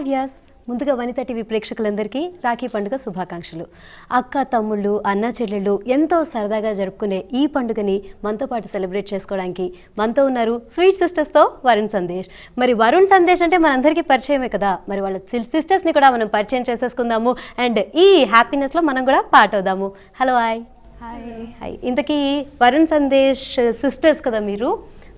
వ్యాస్ ముందుగా వనిత టీవీ ప్రేక్షకులందరికీ రాఖీ పండుగ శుభాకాంక్షలు. అక్క తమ్ముళ్ళు అన్న చెల్లెళ్ళు ఎంతో సరదాగా జరుపుకునే ఈ పండుగని మనతో పాటు సెలబ్రేట్ చేసుకోవడానికి మనతో ఉన్నారు స్వీట్ సిస్టర్స్తో వరుణ్ సందేశ్. మరి వరుణ్ సందేశ్ అంటే మనందరికీ పరిచయమే కదా, మరి వాళ్ళ సిస్టర్స్ని కూడా మనం పరిచయం చేసేసుకుందాము అండ్ ఈ హ్యాపీనెస్లో మనం కూడా పార్ట్ అవుదాము. Hello hi. హాయ్. ఇంతకీ వరుణ్ సందేశ్ సిస్టర్స్ కదా మీరు,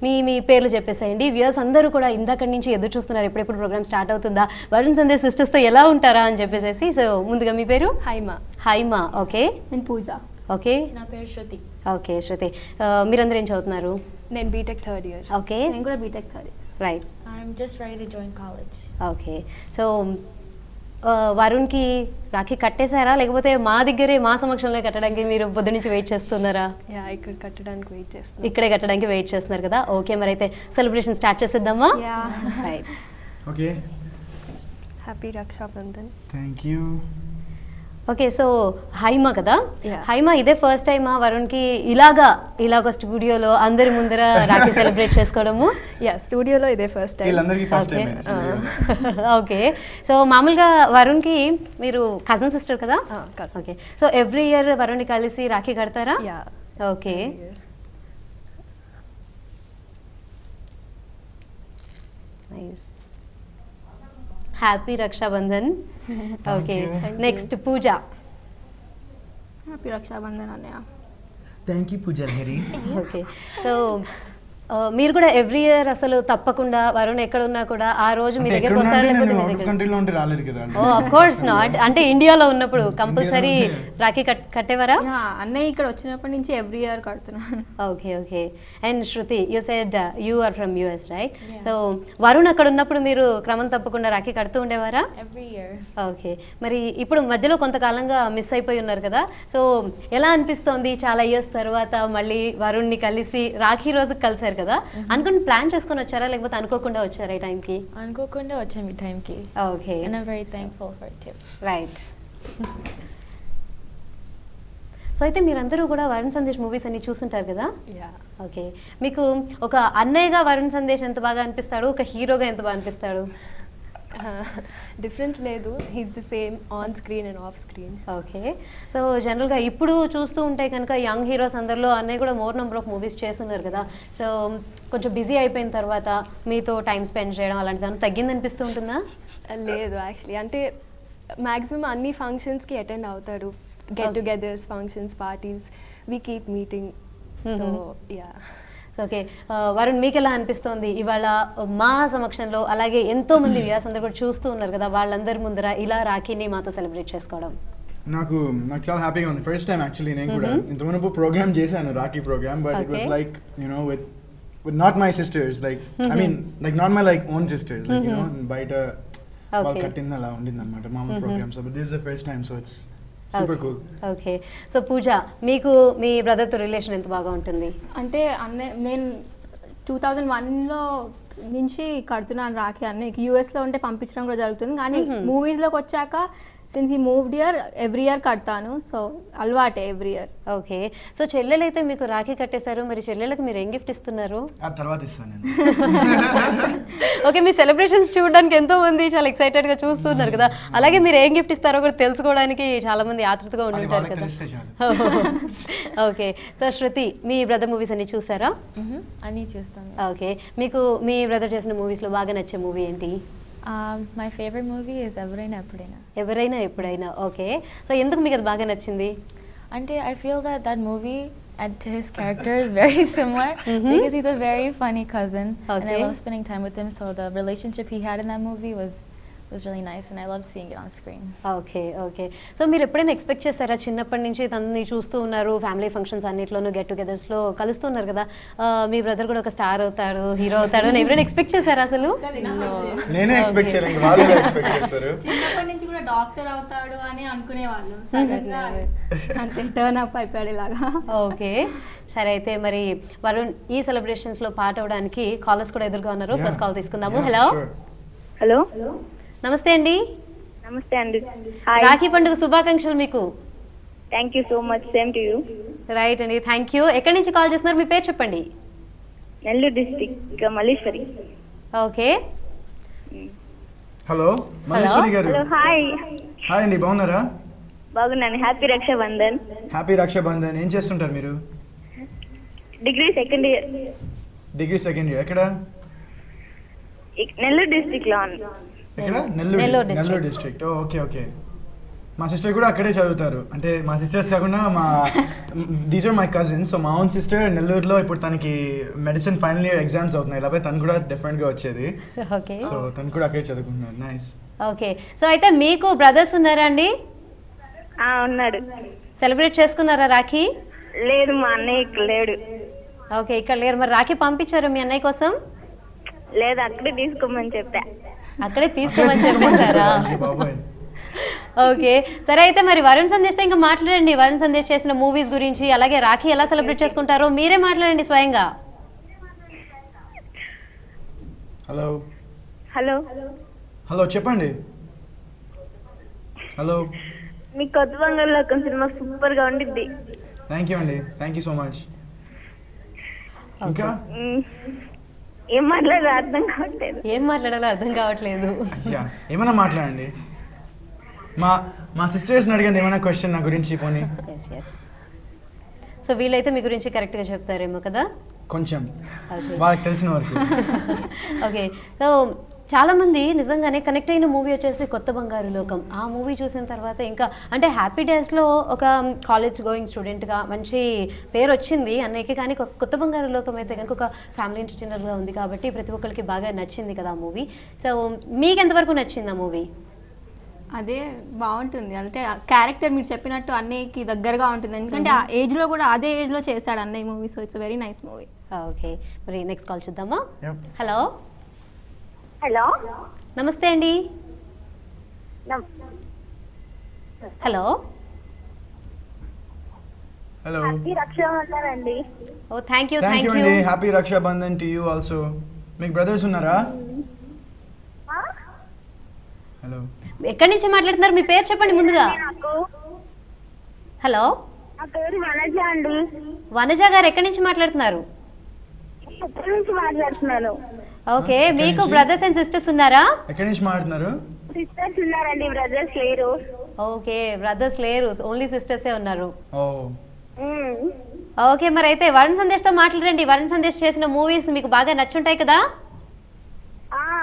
మీ పేర్లు చెప్పేసేయండి. వ్యూయర్స్ అందరూ కూడా ఇందాక నుంచి ఎదురు చూస్తున్నారు ఎప్పుడెప్పుడు ప్రోగ్రామ్ స్టార్ట్ అవుతుందా, వరుణ్ సందేశ్ సిస్టర్స్తో ఎలా ఉంటారా అని చెప్పేసి. సో ముందుగా మీ పేరు? హైమా. ఓకే. నేను పూజ. ఓకే. నా పేరు శృతి. ఓకే శృతి. మీరందరూ ఏం చదువుతున్నారు? నేను బీటెక్ థర్డ్ ఇయర్. ఓకే. నేను కూడా B Tech third year. Right. I'm just ready to join college. Okay. So వరుణ్కి రాఖీ కట్టేశారా, లేకపోతే మా దగ్గరే మా సమక్షంలో కట్టడానికి మీరు పొద్దు నుంచి వెయిట్ చేస్తున్నారా? ఇక్కడ కట్టడానికి వెయిట్ చేస్తున్నాను. ఇక్కడే కట్టడానికి వెయిట్ చేస్తున్నారు కదా. ఓకే, మరి అయితే సెలబ్రేషన్ స్టార్ట్ చేసేద్దామా? Right. Okay. Happy Rakshabandhan. Thank you. Okay. So Haima కదా, Yeah. హైమా ఇదే ఫస్ట్ టైమా వరుణ్కి ఇలాగ స్టూడియోలో అందరి ముందర రాఖీ సెలబ్రేట్ చేసుకోవడము? స్టూడియోలో ఇదే ఫస్ట్ టైం. వీళ్ళందరికీ ఫస్ట్ టైం. ఓకే. సో మామూలుగా వరుణ్కి మీరు కజిన్ సిస్టర్ కదా? ఓకే. సో ఎవ్రీ ఇయర్ వరుణ్ని కలిసి రాఖీ కడతారా? Okay. Nice. Happy Rakshabandhan. Okay. Next Pooja. Happy Rakshabandhan అన్నయ్య. Thank you Pooja Hari. Okay. So మీరు కూడా ఎవ్రీ ఇయర్ అసలు తప్పకుండా వరుణ్ ఎక్కడున్నా కూడా ఆ రోజు మీ దగ్గరకు వస్తారా, లేకపోతే మీ దగ్గర? కంట్రీలో ఉంటే రాలేదు కదా. O of course not. అంటే ఇండియాలో ఉన్నప్పుడు కంపల్సరీ రాఖీ కట్టేవారా? అన్నయ్య ఇక్కడ వచ్చినప్పటి నుంచి ఎవ్రీ ఇయర్ కడుతున్నాను. Okay. Okay. And Shruti, you said you are from US, right? So Varun అక్కడ ఉన్నప్పుడు మీరు క్రమం తప్పకుండా రాఖీ కడుతూ ఉండేవారా? Every year. ఓకే. మరి ఇప్పుడు మధ్యలో కొంతకాలంగా మిస్ అయిపోయి ఉన్నారు కదా, సో ఎలా అనిపిస్తోంది చాలా ఇయర్స్ తర్వాత మళ్ళీ వరుణ్ని కలిసి రాఖీ రోజు కలిసారు కదా? అనుకుని ప్లాన్ చేసుకొని వచ్చారా, లేకపోతే అనుకోకుండా వచ్చారా ఈ టైంకి? అనుకోకుండా వచ్చాము ఈ టైంకి. Okay. And I'm very thankful for it too. Right. So అయితే మీరందరూ కూడా వరుణ్ సందేశ్ మూవీస్ అన్ని చూస్తుంటారు కదా? ఓకే. మీకు ఒక అన్నయ్యగా వరుణ్ సందేశ్ ఎంత బాగా అనిపిస్తాడు, ఒక హీరోగా ఎంత బాగా అనిపిస్తాడు? డిఫరెన్స్ లేదు, he's the same on screen and off screen. Okay. So జనరల్గా ఇప్పుడు చూస్తూ ఉంటే కనుక యంగ్ హీరోస్ అందరిలో అన్నయ్య కూడా మోర్ నెంబర్ ఆఫ్ మూవీస్ చేస్తున్నారు కదా, సో కొంచెం బిజీ అయిపోయిన తర్వాత మీతో టైం స్పెండ్ చేయడం అలాంటిది తగ్గింది అనిపిస్తూ ఉంటుందా? లేదు యాక్చువల్లీ, అంటే మ్యాక్సిమం అన్ని ఫంక్షన్స్కి అటెండ్ అవుతాడు. Get togethers, functions, parties, we keep meeting. So yeah. So okay. Varun, మీకు ఎలా అనిపిస్తోంది ఇవాళ మా సమక్షంలో, అలాగే ఎంతో మంది వ్యూయర్స్ అందరూ కూడా చూస్తూ ఉన్నారు కదా, వాళ్ళందరి ముందర ఇలా రాఖీని మాతో సెలబ్రేట్ చేసుకోవడం? నాకు చాలా హ్యాపీగా ఉంది. ఫస్ట్ టైం యాక్చువల్లీ నేను కూడా ఇంతకుముందు ప్రోగ్రామ్ చేశాను, Rakhi programme, but it was like you know with not my sisters, like I mean like not my like own sisters, like you know బయట వాళ్ళు కట్టింది అలా ఉండింది అనమాట మామూలు program. So this is the first time, so it's super cool. Okay. So Pooja, మీకు మీ బ్రదర్తో relation ఎంత బాగా ఉంటుంది? అంటే నేను 2001లో నుంచి కడుతున్నాను రాఖీ. అన్నయ్యకి యూఎస్లో ఉంటే పంపించడం కూడా జరుగుతుంది, కానీ మూవీస్లోకి వచ్చాక సిన్స్ ఈ మూవ్డ్ ఇయర్ ఎవ్రీ ఇయర్ కడతాను. సో అలవాటే ఎవ్రీ ఇయర్. ఓకే. సో చెల్లెలైతే మీకు రాఖీ కట్టేశారు, మరి చెల్లెలకు మీరు ఏం గిఫ్ట్ ఇస్తున్నారు? ఆ తర్వాత ఇస్తాను నేను. ఓకే. మీ సెలబ్రేషన్స్ చూడడానికి ఎంతో మంది చాలా ఎక్సైటెడ్ గా చూస్తున్నారు కదా, అలాగే మీరు ఏం గిఫ్ట్ ఇస్తారో కూడా తెలుసుకోవడానికి చాలా మంది ఆతృతగా ఉంటుంటారు కదా. ఓకే. సో శృతి, మీ బ్రదర్ మూవీస్ అన్ని చూసారా? అన్నీ చూస్తాను. ఓకే. మీకు మీ బ్రదర్ చేసిన మూవీస్ లో బాగా నచ్చే మూవీ ఏంటి? My favorite movie is ఎవరైనా ఎప్పుడైనా. ఎవరైనా ఎప్పుడైనా. ఓకే. సో ఎందుకు మీకు అది బాగా నచ్చింది? అంటే I feel that movie and to his character is very similar because he's a very funny cousin and I love spending time with him, so the relationship he had in that movie was really nice and I love seeing it on screen. Okay. Okay. So మీరు ఎప్పుడైనా expect చేస్తారా, చిన్నప్పటి నుంచి తనని చూస్తూ ఉన్నారు, family functions అన్నిట్లోనూ get టుగెదర్స్లో కలుస్తున్నారు కదా, మీ బ్రదర్ కూడా ఒక స్టార్ అవుతాడు, హీరో అవుతాడు అని ఎవరైనా ఎక్స్పెక్ట్ చేశారా అసలు? నేనే ఎక్స్పెక్ట్ చేయలేదు, వాళ్ళు ఎక్స్పెక్ట్ చేస్తారు. చిన్నప్పటి నుంచి కూడా డాక్టర్ అవుతాడు అని అనుకునేవాళ్ళు, సడన్గా అంతే టర్న్ అప్ అయిపోయాడు ఇలాగా. ఓకే. సరే, అయితే మరి వరుణ్ ఈ సెలబ్రేషన్స్లో పార్ట్ అవ్వడానికి కాలర్స్ కూడా ఎదురుగా ఉన్నారు. ఫస్ట్ కాల్ తీసుకుందాము. హలో. హలో, నమస్తే అండి. నమస్తే అండి. రాఖీ పండుగ శుభాకాంక్షలు మీకు. Thank you so much, same to you. Right అండి, థ్యాంక్ యూ. ఎక్కడి నుంచి కాల్ చేస్తున్నారు, మీ పేరు చెప్పండి. Nellore district Malleeswari. Okay. Hello Malleswari గారు. Hello hi. హాయ్ అండి, బాగున్నారా? బాగున్నాను. హ్యాపీ రక్షాబంధన్. హ్యాపీ రక్షాబంధన్. ఏం చేస్తుంటారు మీరు? Degree second year. Degree second year. ఎక్కడ? నెల్లూరు డిస్ట్రిక్ట్ లో. ఎక్కడ? Nellore Nellore district. Okay okay. మా సిస్టర్ కూడా అక్కడే చదువుతారు. అంటే మా సిస్టర్స్ కాకుండా these are my cousins. So మా ఓన్ సిస్టర్ నెల్లూరులో ఇప్పుడు తనకి మెడిసిన్ ఫైనల్ ఇయర్ ఎగ్జామ్స్ అవుతున్నాయి. లేకపోతే తను కూడా డిఫరెంట్గా వచ్చేది. ఓకే. సో తను కూడా అక్కడే చదువుకుంటున్నారు. నైస్. ఓకే. సో అయితే మీకు బ్రదర్స్ ఉన్నారా అండి? ఉన్నాడు. సెలబ్రేట్ చేసుకున్నారా రాఖీ? లేదు, మా అన్నయ్య ఇక్కడ లేడు. ఓకే, ఇక్కడ లేరు. మరి రాఖీ పంపించారు మీ అన్నయ్య కోసం? లేదు, అక్కడే తీసుకోమని చెప్పా. అక్కడే తీసుకోమని చెప్పేశారా? బాబోయ్. ఓకే, సరే. అయితే మరి వరుణ్ సందేశ్తో ఇంకా మాట్లాడండి. వరుణ్ సందేశ్ చేసిన మూవీస్ గురించి, అలాగే రాఖీ ఎలా సెలబ్రేట్ చేసుకుంటారో మీరే మాట్లాడండి స్వయంగా. హలో హలో హలో చెప్పండి. హలో. మీ కొత్త బంగారులో ఒక సినిమా సూపర్ గా ఉండిద్ది. థ్యాంక్ యూ అండి, థ్యాంక్ యూ సో మచ్. ఇంకా ఏం మాట్లాడాలో అర్థం కావట్లేదు. ఏం మాట్లాడాలో అర్థం కావట్లేదు. అయ్యా, ఏమైనా మాట్లాడండి. మా సిస్టర్స్ని అడిగండి ఏమైనా క్వశ్చన్ నా గురించి పోనీ. సో వీళ్ళైతే మీ గురించి కరెక్ట్గా చెప్తారేమో కదా? కొంచెం ఓకే. వాళ్ళకి తెలిసిన వరకు. ఓకే. సో చాలామంది నిజంగానే కనెక్ట్ అయిన మూవీ వచ్చేసి కొత్త బంగారు లోకం. ఆ మూవీ చూసిన తర్వాత ఇంకా అంటే హ్యాపీ డేస్లో ఒక కాలేజ్ గోయింగ్ స్టూడెంట్గా మంచి పేరు వచ్చింది అన్నయ్యకి. కానీ కొత్త బంగారు లోకం అయితే కనుక ఒక ఫ్యామిలీ ఎంటర్టైనర్గా ఉంది కాబట్టి ప్రతి ఒక్కరికి బాగా నచ్చింది కదా ఆ మూవీ. సో మీకు ఎంతవరకు నచ్చింది ఆ మూవీ? అదే బాగుంటుంది. అంటే క్యారెక్టర్ మీరు చెప్పినట్టు అన్నయ్యకి దగ్గరగా ఉంటుంది. ఎందుకంటే ఆ ఏజ్లో కూడా అదే ఏజ్లో చేశాడు అన్నయ్య movie. So it's very nice movie. Okay, మరి నెక్స్ట్ కాల్ చూద్దామా? Yep. హలో. హలో నమస్తే అండి. హలో. హలో. హ్యాపీ రక్షాబంధన్ అండి. Oh thank you. Thank you అండి. Happy Rakshabandhan to you also. మీకు బ్రదర్స్ ఉన్నారా? హలో. ఎక్కడి నుంచి మాట్లాడుతున్నారు? మీ పేరు చెప్పండి ముందుగా. నాకు హలో. నా పేరు వనజ అండి. వనజ గారు ఎక్కడి నుంచి మాట్లాడుతున్నారు? ఎక్కడి నుంచి మాట్లాడుతున్నాను. ఓకే, ఎక్కడి మీకు నుంచి? బ్రదర్స్ అండ్ సిస్టర్స్ ఉన్నారా? ఎక్కడి నుంచి మాట్లాడుతున్నారు? సిస్టర్స్ ఉన్నారండి, బ్రదర్స్ లేరు. ఓకే, బ్రదర్స్ లేరు, ఓన్లీ సిస్టర్సే ఉన్నారు. ఓ. ఓకే, మరి అయితే వరుణ్ సందేశ్తో మాట్లాడండి. వరుణ్ సందేశ్ చేసిన మూవీస్ మీకు బాగా నచ్చుంటాయి కదా?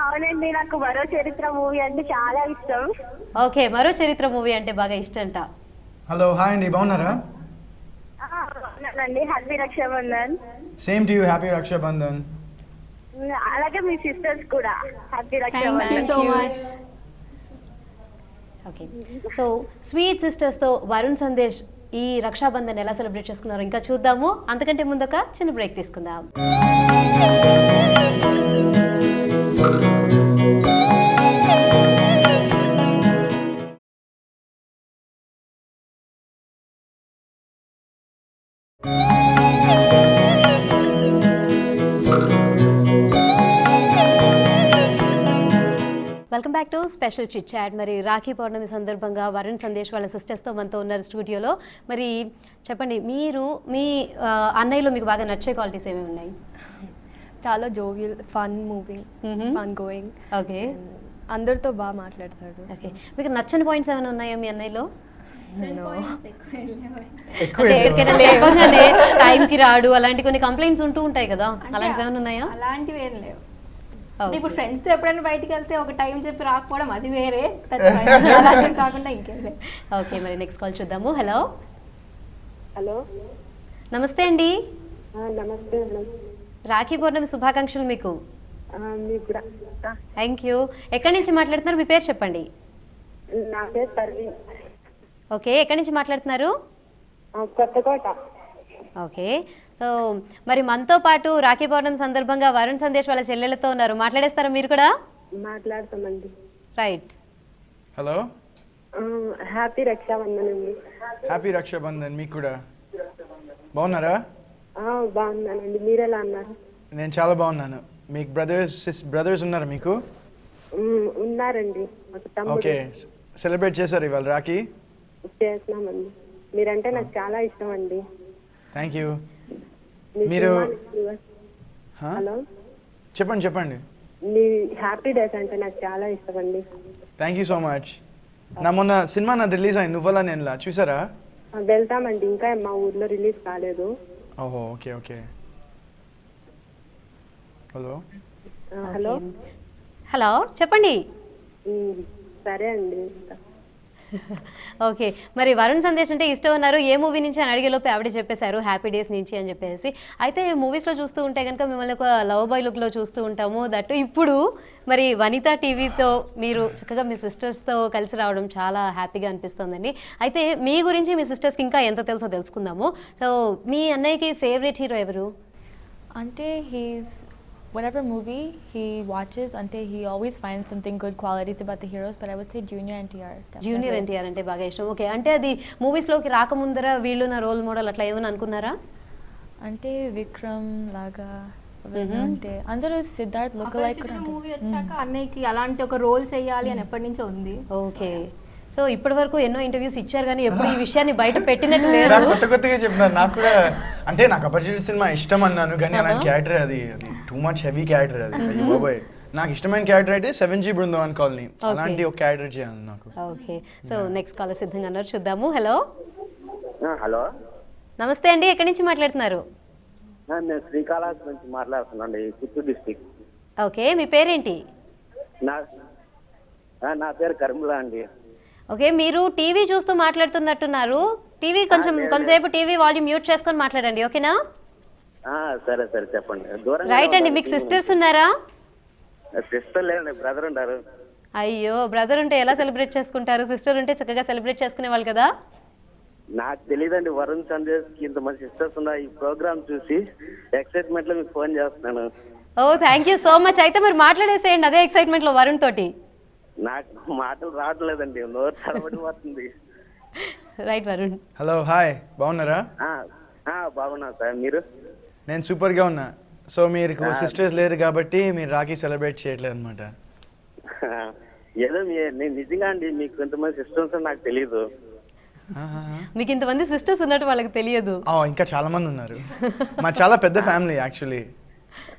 అవునండి, నాకు మరో చరిత్ర మూవీ అంటే చాలా ఇష్టం. ఓకే, మరో చరిత్ర మూవీ అంటే బాగా ఇష్టంట. హలో, హాయ్ అండి, బాగున్నారా? అవునండి, happy Rakshabandhan. Same to you, happy Rakshabandhan. అలాగే మీ సిస్టర్స్ కూడా happy thank you Rakshabandhan. So much. Okay, so sweet సిస్టర్స్తో వరుణ్ సందేశ్ ఈ రక్షాబంధన్ ఎలా సెలబ్రేట్ చేసుకున్నారో ఇంకా చూద్దాము. అంతకంటే ముందు ఒక చిన్న బ్రేక్ తీసుకుందాం. Welcome back to special chit chat. మరి రాఖీ పౌర్ణమి సందర్భంగా వరుణ్ సందేశ్ వాళ్ళ సిస్టర్స్తో మనతో ఉన్నారు స్టూడియోలో. మరి చెప్పండి, మీరు మీ అన్నయ్యలో మీకు బాగా నచ్చే క్వాలిటీస్ ఏమేమి ఉన్నాయి? చాలా jovial, fun moving, fun going. Okay, అందరితో బాగా మాట్లాడతాడు. ఓకే. మీకు నచ్చని పాయింట్స్ ఏమైనా ఉన్నాయా మీ అన్నయ్యలో? ఎక్కువ అంటే ఎక్కడికైనా చెప్పగానే టైంకి రాడు, అలాంటి కొన్ని కంప్లైంట్స్ ఉంటూ ఉంటాయి కదా, అలాంటివి ఏమైనా ఉన్నాయా? అలాంటివి ఏం లేవు. Okay. ఇప్పుడు ఫ్రెండ్స్తో ఎప్పుడైనా బయటికి వెళ్తే ఒక టైం చెప్పి రాకపోవడం అది వేరే. అలాంటివి కాకుండా ఇంకేం లేదు. ఓకే, మరి నెక్స్ట్ కాల్ చూద్దాము. హలో. హలో, నమస్తే అండి. నమస్తే మేడం. రాఖీ పౌర్ణమి శుభాకాంక్షలు మీకు. మీకు కూడా. Thank you. ఎక్కడి నుంచి మాట్లాడుతున్నారు? మీ పేరు చెప్పండి. నా పేరు పర్వీన్. ఓకే, ఎక్కడి నుంచి మాట్లాడుతున్నారు? కొత్తకోట. ఓకే, సో మరి మనతో పాటు రాఖీ పౌర్ణమి సందర్భంగా వరుణ్ సందేశ్ వాళ్ళ చెల్లెలతో ఉన్నారు. మాట్లాడేస్తారా మీరు కూడా? మాట్లాడతామండి. రైట్. హలో. హ్యాపీ రక్షాబంధన్ అండి. హ్యాపీ రక్షాబంధన్ మీకు కూడా. బాగున్నారా? బాగున్నానండి, మీరు ఎలా అన్నారు? నేను చాలా బాగున్నాను. మీకు బ్రదర్స్ ఉన్నారా మీకు? ఉన్నారండి, ఒక తమ్ముడు. ఓకే, సెలబ్రేట్ చేశారు ఇవాళ రాఖీ? చేస్తున్నామండి. మీరంటే నాకు చాలా ఇష్టం అండి. Thank you. మీ మీరు సినిమాలు హలో, చెప్పండి. మీ హ్యాపీ డేస్ అంటే నాకు చాలా ఇష్టం అండి. Thank you so much. నా మొన్న సినిమా నాది రిలీజ్ అయింది నువ్వలా నేనులా, చూసారా? వెళ్తామండి, ఇంకా మా ఊర్లో రిలీజ్ కాలేదు. ఓహో okay okay. Hello hello. Hello చెప్పండి. సరే అండి. ఓకే, మరి వరుణ్ సందేశ్ అంటే ఇష్టం అన్నారు, ఏ మూవీ నుంచి అని అడిగేలోపు ఆవిడ చెప్పేశారు హ్యాపీ డేస్ నుంచి అని చెప్పేసి. అయితే మూవీస్లో చూస్తూ ఉంటే కనుక మిమ్మల్ని ఒక లవ్ బాయ్ లుక్లో చూస్తూ ఉంటాము. దట్ ఇప్పుడు మరి వనిత టీవీతో మీరు చక్కగా మీ సిస్టర్స్తో కలిసి రావడం చాలా హ్యాపీగా అనిపిస్తుందండి. అయితే మీ గురించి మీ సిస్టర్స్కి ఇంకా ఎంత తెలుసో తెలుసుకుందాము. సో మీ అన్నయ్యకి ఫేవరెట్ హీరో ఎవరు? Ante, whatever movie he watches, Ante, he always finds something good qualities about the heroes, but I would say Junior NTR. definitely. Junior NTR అంటే బాగా ఇష్టం. ఓకే, అంటే అది మూవీస్లోకి రాకముందర వీళ్ళు నా రోల్ మోడల్ అట్లా ఏమైనా అనుకున్నారా? Ante, Vikram, Laga, Ante, అందరూ సిద్ధార్థ్ లుక్ మూవీ వచ్చాక అన్నయ్యకి అలాంటి ఒక రోల్ చేయాలి అని ఎప్పటి నుంచో ఉంది. ఓకే, సో ఇప్పటి వరకు ఎన్నో ఇంటర్వ్యూస్ ఇచ్చారు కానీ ఎప్పుడు ఈ విషయాన్ని బయట పెట్టినట్టు లేదు. నాకు కొత్తగా చెప్పినారు. నాకు కూడా అంటే నాకు అపర్చునిటీ సినిమా ఇష్టం అన్నాను కానీ అలాంటి క్యారెక్టర్ అది టూ మచ్ హెవీ క్యారెక్టర్ అది. అయ్యో బాబాయ్, నాకు ఇష్టమైన క్యారెక్టర్ అయితే 7G బృందావన్ కాలనీ, అలాంటి ఒక క్యారెక్టర్ చేయాలి నాకు. ఓకే, సో నెక్స్ట్ కాల్ సిద్ధంగా అన్నారు, చూద్దాము. హలో హలో, నమస్తే అండి, ఎక్కడి నుంచి మాట్లాడుతున్నారు? నేను శ్రీకాళహస్తి నుంచి మాట్లాడుతున్నాండి, చిత్తూరు డిస్ట్రిక్ట్. ఓకే, మీ పేరేంటి? నా పేరు కర్ములా అండి. ఓకే, మీరు టీవీ చూస్తూ మాట్లాడుతున్నట్టున్నారు. టీవీ కొంచెంసేపు టీవీ వాల్యూమ్ మ్యూట్ చేసుకొని మాట్లాడండి, ఓకేనా? సరే సరే చెప్పండి. రైట్ అండి, మీకు సిస్టర్స్ ఉన్నారా? సిస్టర్ లేదండి, బ్రదర్ ఉంటారు. అయ్యో, బ్రదర్ ఉంటే ఎలా సెలబ్రేట్ చేసుకుంటారు? సిస్టర్ ఉంటే చక్కగా సెలబ్రేట్ చేసుకునేవాళ్ళు కదా. నాకు తెలియదండి వరుణ్ సందేశ్ కి ఇంతమంది సిస్టర్స్ ఉన్నా. ఈ ప్రోగ్రామ్ చూసి ఎక్సైట్మెంట్ లో మీకు ఫోన్ చేస్తున్నాను. ఓ థ్యాంక్ యూ సో మచ్. అయితే మరి మాట్లాడేసేయండి అదే ఎక్సైట్మెంట్లో వరుణ్ తోటి. నాకు మాటలు రావట్లేదండి, నోరు తడబడిపోతుంది. రైట్ వరుణ్. హలో హాయ్, బాగున్నారా? బాగున్నా సార్, మీరు? నేను సూపర్గా ఉన్నా. సో మీరు సిస్టర్స్ లేరు కాబట్టి మీరు రాఖీ సెలబ్రేట్ చేయట్లేదు అనమాట. ఏదో నేను నిజంగా అండి, మీకు ఎంతమంది సిస్టర్స్ నాకు తెలియదు. మీకు ఇంతమంది సిస్టర్స్ ఉన్నట్టు వాళ్ళకి తెలియదు. ఇంకా చాలా మంది ఉన్నారు, మా చాలా పెద్ద ఫ్యామిలీ యాక్చువల్లీ.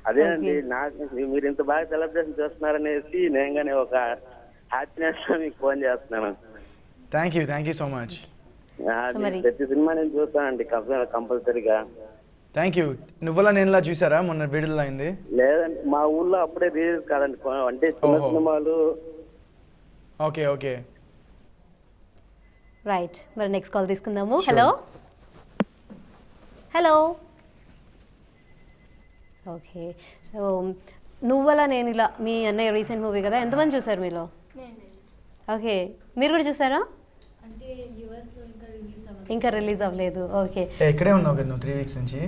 అదేనండి, నాకు మీరు ఇంత బాగా సెలబ్రేషన్ చేస్తున్నారనేసి నేనుగానే ఒక హ్యాపీనెస్ లో మీకు ఫోన్ చేస్తున్నాను. Thank you so much. ప్రతి సినిమా నేను చూస్తానండి కంపల్సరీగా. Thank you. నువ్వులా నేనులా చూసారా మొన్న విడుదల అయింది? లేదండి, మా ఊళ్ళో అప్పుడే రిలీజ్ కాదండి, అంటే చిన్న సినిమాలు. ఓకే ఓకే రైట్, మరి నెక్స్ట్ కాల్ తీసుకుందాము. Hello hello. ఓకే, సో నువ్వలా నేను ఇలా మీ అన్నయ్య రీసెంట్ మూవీ కదా, ఎంతమంది చూసారు మీలో? ఓకే, మీరు కూడా చూసారా? ఇంకా రిలీజ్ అవ్వలేదు. ఓకే, ఇక్కడే ఉన్నావు కదా నువ్వు 3 weeks నుంచి.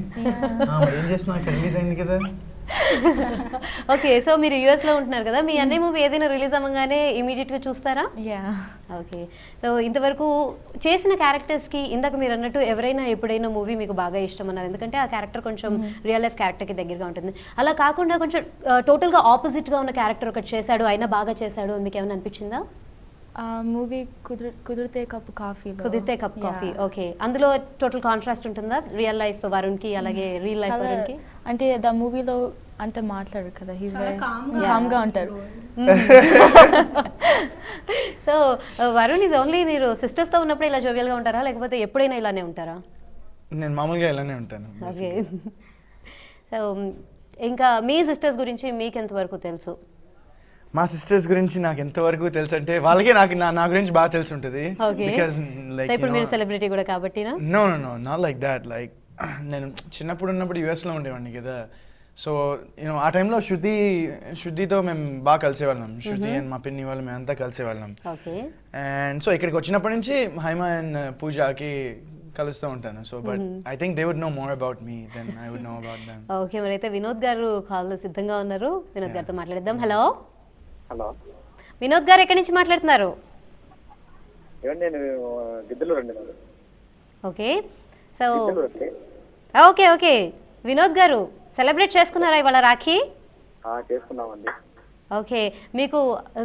ఏం చేస్తున్నావు? ఇక్కడ రిలీజ్ అయింది కదా. ఓకే, సో మీరు యూఎస్లో ఉంటున్నారు కదా, మీ అన్నయ్య మూవీ ఏదైనా రిలీజ్ అవ్వగానే ఇమీడియట్గా చూస్తారా? ఓకే, సో ఇంతవరకు చేసిన క్యారెక్టర్స్కి ఇందాక మీరు అన్నట్టు ఎవరైనా ఎప్పుడైనా మూవీ మీకు బాగా ఇష్టం అన్నారు, ఎందుకంటే ఆ క్యారెక్టర్ కొంచెం రియల్ లైఫ్ క్యారెక్టర్కి దగ్గరగా ఉంటుంది. అలా కాకుండా కొంచెం టోటల్గా ఆపోజిట్గా ఉన్న క్యారెక్టర్ ఒకటి చేశాడు, అయినా బాగా చేశాడు అని మీకు ఏమైనా అనిపించిందా? మూవీ కుదిరితే కప్ కాఫీ. కుదిరితే కప్ కాఫీ. ఓకే, అందులో టోటల్ కాంట్రాస్ట్ ఉంటుందా రియల్ లైఫ్ వరుణ్కి అలాగే రియల్ లైఫ్ వరుణ్కి? అంటే ద మూవీలో అంటే మాట్లాడు కదా, హీస్ వెరీ కామ్గా ఉంటారు. సో వరుణ్ ఇది ఓన్లీ మీరు సిస్టర్స్తో ఉన్నప్పుడు ఇలా జోవియల్గా ఉంటారా, లేకపోతే ఎప్పుడైనా ఇలానే ఉంటారా? నేను మామూలుగా ఇలానే ఉంటాను. ఓకే, సో ఇంకా మీ సిస్టర్స్ గురించి మీకు ఎంతవరకు తెలుసు? మా సిస్టర్స్ గురించి నాకు ఎంతవరకు తెలుసు అంటే వాళ్ళకే నా గురించి బాగా తెలిసి ఉంటుంది. బికాజ్ లైక్ ఇప్పుడు మీరు సెలబ్రిటీ కూడా కాబట్టి. No not like that. Like నేను చిన్నప్పుడు ఉన్నప్పుడు యూఎస్లో ఉండేవాడిని కదా, సో యూనో ఆ టైంలో శృతితో మేము బాగా కలిసేవాళ్ళం. శృతి అండ్ మా పిన్ని వాళ్ళు మేమంతా కలిసేవాళ్ళం. అండ్ సో ఇక్కడికి వచ్చినప్పటి నుంచి హైమ అండ్ పూజకి కలుస్తూ ఉంటాను. So but I think they would know more about me than I would know about them. Okay, మరి అయితే వినోద్ గారు కాల్ సిద్ధంగా ఉన్నారు, వినోద్ గారితో మాట్లాడేద్దాం. హలో హలో, వినోద్ గారు ఎక్కడి నుంచి మాట్లాడుతున్నారు? ఓకే, సో ఓకే వినోద్ గారు సెలబ్రేట్ చేసుకున్నారా ఇవాళ రాఖీ? చేసుకున్నామండి. ఓకే, మీకు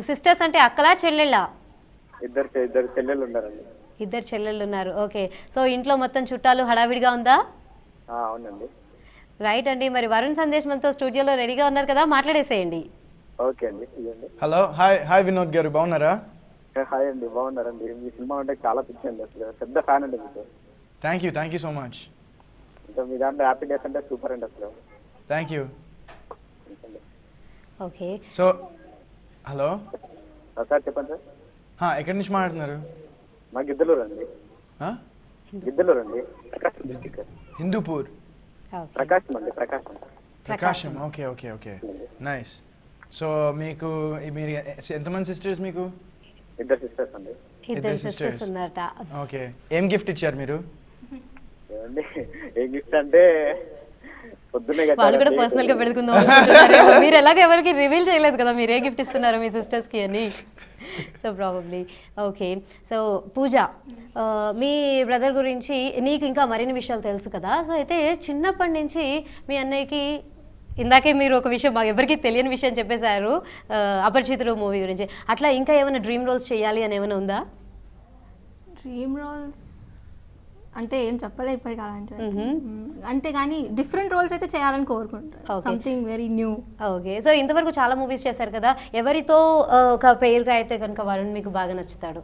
సిస్టర్స్ అంటే అక్కలా చెల్లెళ్ళా? ఇద్దరు చెల్లెళ్ళు ఉన్నారండి. ఇద్దరు చెల్లెళ్ళు ఉన్నారు. ఓకే, సో ఇంట్లో మొత్తం చుట్టాలు హడావిడిగా ఉందా? అవునండి. రైట్ అండి, మరి వరుణ్ సందేశ్ మనతో స్టూడియోలో రెడీగా ఉన్నారు కదా, మాట్లాడేసేయండి. ఓకే అండి, ఇవ్వండి. హలో, హాయ్ వినోద్ గారు, బాగున్నారా? హాయ్ అండి, బాగున్నారండి. మీ సినిమా అంటే చాలా పిచ్చి అండి, అసలు పెద్ద ఫ్యాన్ అండి మీకు. Thank you so much. ఇంకా మీ దాంట్లో హ్యాపీ డేస్ అంటే సూపర్ అండి అసలు. Thank you. Okay. So hello sir చెప్పండి సార్. ఎక్కడి నుంచి మాట్లాడుతున్నారు? మా గిద్దలూరు అండి. గిద్దలూరు అండి, ప్రకాశం డిస్ట్రిక్ట్. హిందూపూర్. ప్రకాశం అండి, ప్రకాశం. ఓకే. నైస్. సో మీకు మీరు ఎంతమంది సిస్టర్స్ మీకు? ఇద్దరు సిస్టర్స్ అండి. ఇద్దరు సిస్టర్స్ ఉన్నారట. ఓకే. ఏం గిఫ్ట్ ఇచ్చారు మీరు? ఏమండి ఏం గిఫ్ట్ అంటే పొద్దున్నే వాళ్ళు కూడా పర్సనల్ గా పెడుకుందాం అనుకుంటున్నారు. మీరు ఎలాగో ఎవరికి రివీల్ చేయలేదు కదా మీరు ఏ గిఫ్ట్ ఇస్తున్నారు మీ సిస్టర్స్ కి అని. So probably. ఓకే. సో పూజ, మీ బ్రదర్ గురించి నీకు ఇంకా మరిన్ని విషయాలు తెలుసు కదా. సో అయితే చిన్నప్పటి నుంచి మీ అన్నయ్యకి, ఇందాకే మీరు ఒక విషయం మాకు ఎవరికి తెలియని విషయం చెప్పేశారు, అపరిచితుడు మూవీ గురించి. అట్లా ఇంకా ఏమైనా డ్రీమ్ రోల్స్ చేయాలి అని ఏమైనా ఉందా? డ్రీమ్ రోల్స్ అంటే ఏం చెప్పలే ఇప్పటికి అలాంటివి. అంటే కానీ డిఫరెంట్ రోల్స్ అయితే చేయాలని కోరుకుంటాను, something very new. Okay. So ఇంతవరకు చాలా మూవీస్ చేశారు కదా, ఎవరితో ఒక పేరుగా అయితే కనుక వరుణ్ మీకు బాగా నచ్చుతాడు?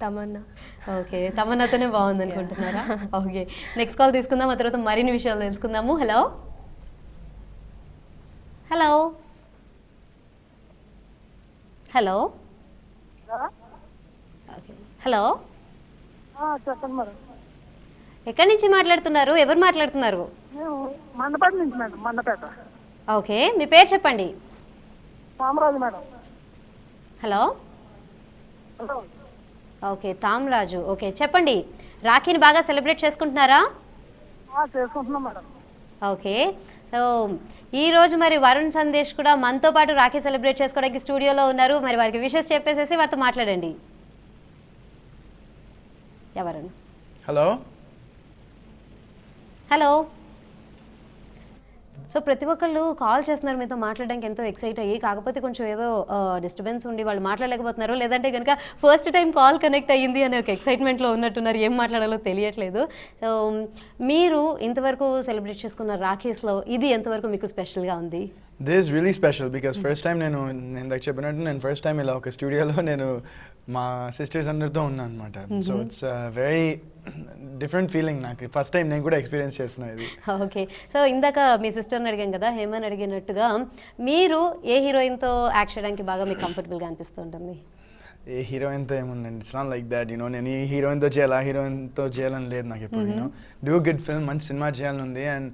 తమన్నా. ఓకే, తమన్నాతోనే బాగుంది అనుకుంటున్నారా? ఓకే. నెక్స్ట్ కాల్ తీసుకుందాం, ఆ తర్వాత మరిన్ని విషయాలు తెలుసుకుందాము. Hello hello hello okay. Hello, చెప్పండి మేడం. ఎక్కడి నుంచి మాట్లాడుతున్నారు? ఎవరు మాట్లాడుతున్నారు? మండపేట నుంచి మేడం, మండపేట. ఓకే, మీ పేరు చెప్పండి. Ramaraju madam. Hello. Hello. Okay, Tamaraju. Okay, చెప్పండి. రాఖీని బాగా సెలబ్రేట్ చేసుకుంటున్నారా? చేసుకుంటున్నాం మేడం. ఓకే. సో ఈరోజు మరి వరుణ్ సందేశ్ కూడా మనతో పాటు రాఖీ సెలబ్రేట్ చేసుకోవడానికి స్టూడియోలో ఉన్నారు. మరి వారికి విషెస్ చెప్పేసేసి వారితో మాట్లాడండి. ఎవరు? హలో. సో ప్రతి ఒక్కళ్ళు కాల్ చేస్తున్నారు మీతో మాట్లాడడానికి ఎంతో ఎక్సైట్ అయ్యి, కాకపోతే కొంచెం ఏదో డిస్టర్బెన్స్ ఉండి వాళ్ళు మాట్లాడలేకపోతున్నారు, లేదంటే కనుక ఫస్ట్ టైం కాల్ కనెక్ట్ అయ్యింది అనే ఒక ఎక్సైట్మెంట్లో ఉన్నట్టున్నారు, ఏం మాట్లాడాలో తెలియట్లేదు. సో మీరు ఇంతవరకు సెలబ్రేట్ చేసుకున్న రాఖీస్లో ఇది ఎంతవరకు మీకు స్పెషల్గా ఉంది? This really special because first time నేను ఇందాక చెప్పినట్టు నేను ఫస్ట్ టైం ఇలా ఒక స్టూడియోలో నేను మా సిస్టర్స్ అందరితో ఉన్నాను అనమాట. So it's very different feeling నాకు. ఫస్ట్ టైం నేను కూడా ఎక్స్పీరియన్స్ చేస్తున్నాను ఇది. ఓకే. సో ఇందాక మీ సిస్టర్ని అడిగాం కదా, హేమని అడిగినట్టుగా మీరు ఏ హీరోయిన్తో యాక్ట్ చేయడానికి బాగా మీకు కంఫర్టబుల్గా అనిపిస్తుంటుంది? ఏ హీరోయిన్తో ఏముందండి, ఇట్స్ నాట్ లైక్ దాట్. నేను ఈ హీరోయిన్తో చేయాలి ఆ హీరోయిన్తో చేయాలని లేదు నాకు ఎప్పుడు. డూ గుడ్ ఫిల్మ్, మంచి సినిమా చేయాలని ఉంది, and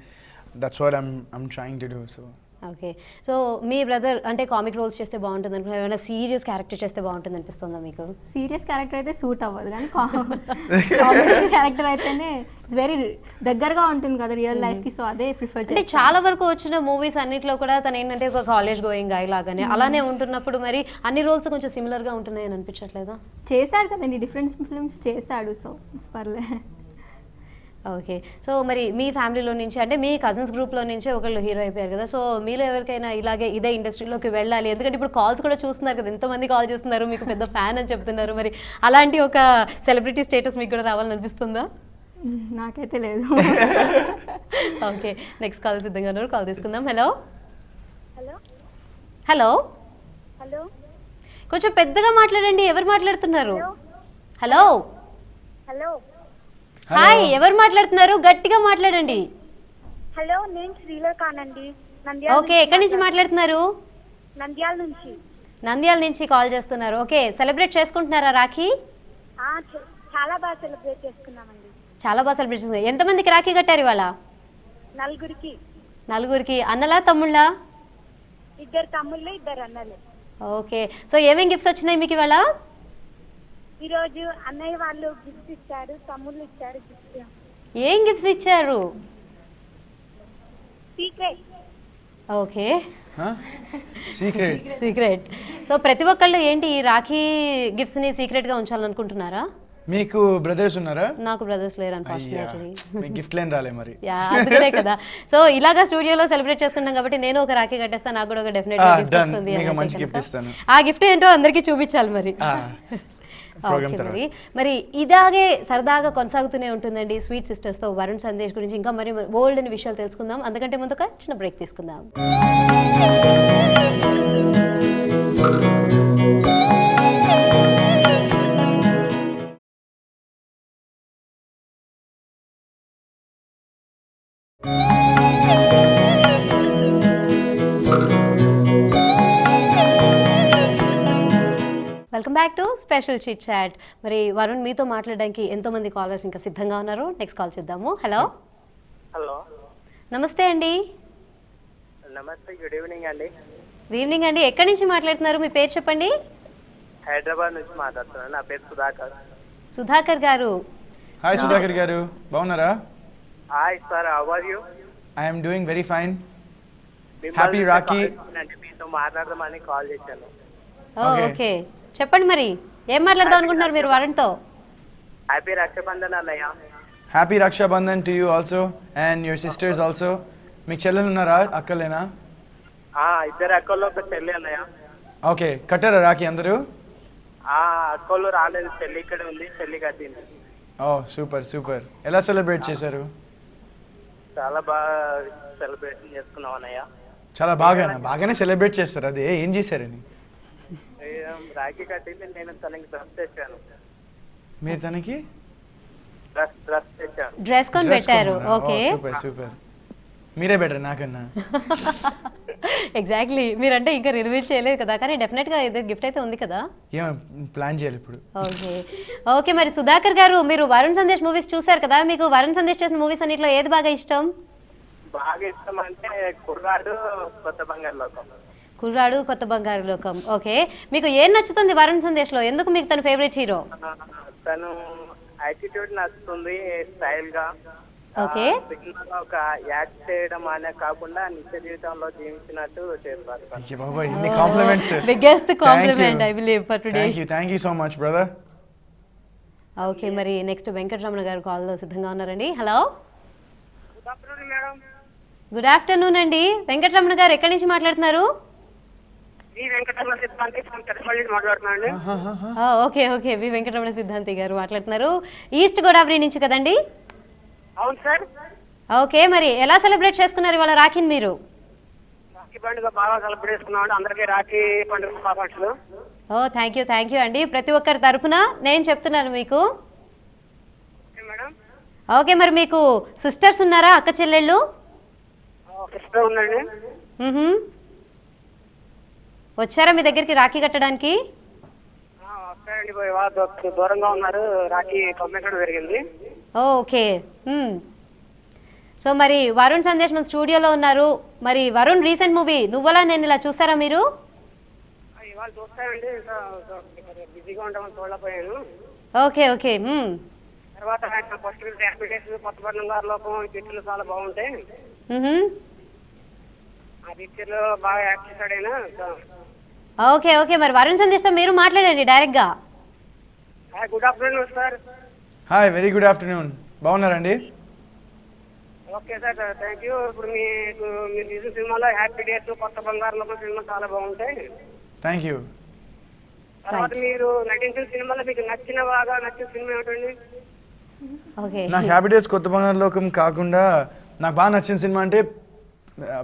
that's what I'm trying to do. So okay. So me brother అంటే కామిక్ రోల్స్ చేస్తే బాగుంటుంది అనుకుంటున్నారు, ఏమైనా సీరియస్ క్యారెక్టర్ చేస్తే బాగుంటుంది అనిపిస్తుందా మీకు? సీరియస్ క్యారెక్టర్ అయితే సూట్ అవ్వదు, కానీ కామెడీ క్యారెక్టర్ అయితేనే ఇట్స్ వెరీ దగ్గరగా ఉంటుంది కదా రియల్ లైఫ్కి. సో అదే ప్రిఫర్ అంటే చాలా వరకు వచ్చిన మూవీస్ అన్నిట్లో కూడా తను ఏంటంటే ఒక కాలేజ్ గోయింగ్ గాయ్ లాగానే అలానే ఉంటున్నప్పుడు మరి అన్ని రోల్స్ కొంచెం సిమిలర్గా ఉంటున్నాయని అనిపించట్లేదా? చేశాడు కదండి, డిఫరెంట్ ఫిల్మ్స్ చేశాడు, సో ఇట్స్ పర్లే. ఓకే. సో మరి మీ ఫ్యామిలీలో నుంచి అంటే మీ కజిన్స్ గ్రూప్లో నుంచే ఒకళ్ళు హీరో అయిపోయారు కదా, సో మీలో ఎవరికైనా ఇలాగే ఇదే ఇండస్ట్రీలోకి వెళ్ళాలి, ఎందుకంటే ఇప్పుడు కాల్స్ కూడా చూస్తున్నారు కదా, ఎంతమంది కాల్ చేస్తున్నారు, మీకు పెద్ద ఫ్యాన్ అని చెప్తున్నారు, మరి అలాంటి ఒక సెలబ్రిటీ స్టేటస్ మీకు కూడా రావాలని అనిపిస్తుందా? నాకైతే లేదు. ఓకే, నెక్స్ట్ కాల్ సిద్ధంగా ఉన్నారు, కాల్ తీసుకుందాం. హలో హలో హలో హలో కొంచెం పెద్దగా మాట్లాడండి, ఎవరు మాట్లాడుతున్నారు? హలో హలో హాయ్, ఎవరు మాట్లాడుతున్నారు? గట్టిగా మాట్లాడండి. హలో, నేను శ్రీలేఖానండి. ఓకే, ఎక్కడి నుంచి మాట్లాడుతున్నారు? నంద్యాల నుంచి కాల్ చేస్తున్నారు. ఓకే, సెలబ్రేట్ చేసుకుంటున్నారా రాఖీ? చాలా బాగా సెలబ్రేట్ చేసుకున్నామండి. చాలా బాగా సెలబ్రేట్ చేసుకున్నారు. ఎంతమందికి రాఖీ కట్టారు ఇవాళ? నలుగురికి. అన్నలా తమ్ముళ్ళా? 2 తమ్ముళ్ళు 2 అన్నలు. ఓకే. సో ఏమేం గిఫ్ట్స్ వచ్చినాయి మీకు ఇవాళ? ఈరోజు అన్నయ్య వాళ్ళు గిఫ్ట్ ఇచ్చారు, తమ్ముళ్ళు ఇచ్చారు గిఫ్ట్. ఏం గిఫ్ట్స్ ఇచ్చారు? సీక్రెట్. Okay, secret. సో ప్రతి ఒక్కళ్ళు ఏంటి ఈ రాఖీ గిఫ్ట్స్ని సీక్రెట్గా ఉంచాలనుకుంటున్నారా? మీకు బ్రదర్స్ ఉన్నారా? నాకు బ్రదర్స్ లేరు అన్ఫార్చునేట్లీ. మీకు గిఫ్ట్ లేని రాలే మరి. అందుకనే కదా. సో ఇలాగా స్టూడియోలో సెలబ్రేట్ చేసుకుంటాం కాబట్టి నేను ఒక రాఖీ కట్టేస్తాను, నాకు కూడా ఒక డెఫినెట్ గిఫ్ట్ వస్తుంది. మంచి గిఫ్ట్ ఇస్తాను. ఆ గిఫ్ట్ ఏంటో అందరికీ చూపించాలి మరి. ప్రోగ్రామ్ ఓకే, తర్వాత. మరి ఇలాగే సరదాగా కొనసాగుతూనే ఉంటుందండి స్వీట్ సిస్టర్స్తో వరుణ్ సందేశ్ గురించి ఇంకా మరి ఓల్డ్ అని విషయాలు తెలుసుకుందాం. అందుకంటే ముందు ఒక చిన్న బ్రేక్ తీసుకుందాం. Welcome back to special chit chat. మరి వరుణ్ మీతో మాట్లాడడానికి ఎంతోమంది కాలర్స్ ఇంకా సిద్ధంగా ఉన్నారు. నెక్స్ట్ కాల్ చూద్దాము. హలో, హలో, నమస్తే అండి. నమస్తే, గుడ్ ఈవినింగ్ అండి. గుడ్ ఈవినింగ్ అండి. ఎక్కడి నుంచి మాట్లాడుతున్నారు? మీ పేరు చెప్పండి. హైదరాబాద్ నుంచి మాట్లాడుతున్నాను. నా పేరు సుధాకర్. సుధాకర్ గారు. హాయ్ సుధాకర్ గారు, బాగున్నారా? Hi sir, how are you? I'm doing very fine. Happy Rakhi. మీతో మాట్లాడదామని కాల్ చేశాను. ఓకే, చెప్పండి మరి ఏం మాట్లాడదాం అనుకుంటున్నారు మీరు వరుణ్తో? హ్యాపీ రక్షాబంధన్ అన్నయ్య. Happy Rakshabandhan to you also and your sisters also. మీకు చెల్లెలు ఉన్నారా, అక్కలేనా? ఇద్దరు అక్కల్లో ఒక చెల్లి అన్నయ్య. ఓకే, కట్టారా రాఖీ అందరూ? అక్కలు రాలేదు, చెల్లి ఇక్కడ ఉంది, చెల్లి కట్టింది. ఓ సూపర్ సూపర్. ఎలా సెలబ్రేట్ చేశారు? చాలా బాగా సెలబ్రేషన్ చేసుకున్నాం అన్నయ్య. చాలా బాగానే సెలబ్రేట్ చేస్తారు. అదే ఏం చేశారని? రాఖీ కట్టింది, నేను తనకి డ్రెస్ తెచ్చాను. మీరు తనకి డ్రెస్ తెచ్చాను. డ్రెస్ కొని పెట్టారు. Okay, super super. మీరే బెటర్ నాకన్నా. ఎగ్జాక్ట్లీ, మీరంటే ఇంకా రిలీజ్ చేయలేదు కదా, కానీ డెఫినెట్గా ఇది గిఫ్ట్ అయితే ఉంది కదా. ఏం ప్లాన్ చేయాలి ఇప్పుడు? Okay okay. మరి సుధాకర్ గారు, మీరు వరుణ్ సందేశ్ మూవీస్ చూసారు కదా, మీకు వరుణ్ సందేశ్ చేసిన మూవీస్ అన్నిట్లో ఏది బాగా ఇష్టం? బాగా ఇష్టం అంటే కుర్రాడు, కొత్త బంగారు లోకం. కుర్రాడు, కొత్త బంగారు లోకం. ఓకే, మీకు ఏం నచ్చుతుంది వరుణ్ సందేశ్లో? ఎందుకు మీకు తన ఫేవరెట్ హీరో? తను యాటిట్యూడ్ నచ్చుతుంది, స్టైల్ గా. ఓకే, సినిమాలో ఒక యాక్ట్ చేయడం అనే కాకుండా నిత్య జీవితంలో జీవించినట్టు చేస్తారు. అయ్యో బాబోయ్, ఇన్ని compliments. Biggest compliment I believe for today. Thank you so much brother. Okay, మరి నెక్స్ట్ వెంకటరమణ గారు కాల్లో సిద్ధంగా ఉన్నారండి. హలో, గుడ్ ఆఫ్టర్నూన్ అండి. వెంకటరమణ గారు ఎక్కడి నుంచి మాట్లాడుతున్నారు? ఓకే ఓకే, వి వెంకటరమణ సిద్ధాంతి గారు మాట్లాడుతున్నారు. ఈస్ట్ గోదావరి నుంచి కదండి? అవును సార్. ఓకే, మరి ఎలా సెలబ్రేట్ చేసుకున్నారు ఇవాళ రాఖీని మీరు? రాఖీ పండుగ బాగా సెలబ్రేట్ చేసుకున్నాం. అందరికీ రాఖీ పండుగ శుభాకాంక్షలు. థ్యాంక్ యూ అండి. ప్రతి ఒక్కరి తరఫున నేను చెప్తున్నాను మీకు. మేడం, ఓకే, మరి మీకు సిస్టర్స్ ఉన్నారా, అక్క చెల్లెళ్ళు? సిస్టర్ ఉందండి. వచ్చారా మీ దగ్గరికి రాఖీ కట్టడానికి? వస్తారండి, వాళ్ళు దూరంగా ఉన్నారు. రాఖీ పంపించడం జరిగింది. ఓకే, సో మరి వరుణ్ సందేశ్ మన స్టూడియోలో ఉన్నారు. మరి వరుణ్ రీసెంట్ మూవీ నువ్వలా నేను ఇలా చూసారా మీరు? ఇవాళ చూస్తానండి, బిజీగా ఉంటామని చూడలేకపోయాను. Okay okay. తర్వాత first happy days, Kotha Bangaru లోకం, పిక్చర్లు చాలా బాగుంటాయి. ఆ పిక్చర్లో బాగా యాక్ట్ చేశాడు ఆయన. ఓకే ఓకే, మరి వరుణ్ సందేశ్తో మీరు మాట్లాడండి డైరెక్ట్గా. Good afternoon sir. Hi, very good afternoon. బాగున్నారండి? Okay sir, thank you. ఇప్పుడు మీరు తీసిన సినిమాలో హ్యాపీ డేస్, కొత్త బంగారు లోకం సినిమా చాలా బాగుంటాయి. Thank you. తర్వాత మీరు నటించిన సినిమాలో మీకు బాగా నచ్చిన సినిమా ఏమిటండి? ఓకే, నాకు హ్యాపీ డేస్, కొత్త బంగారు లోకం కాకుండా నాకు బాగా నచ్చిన సినిమా అంటే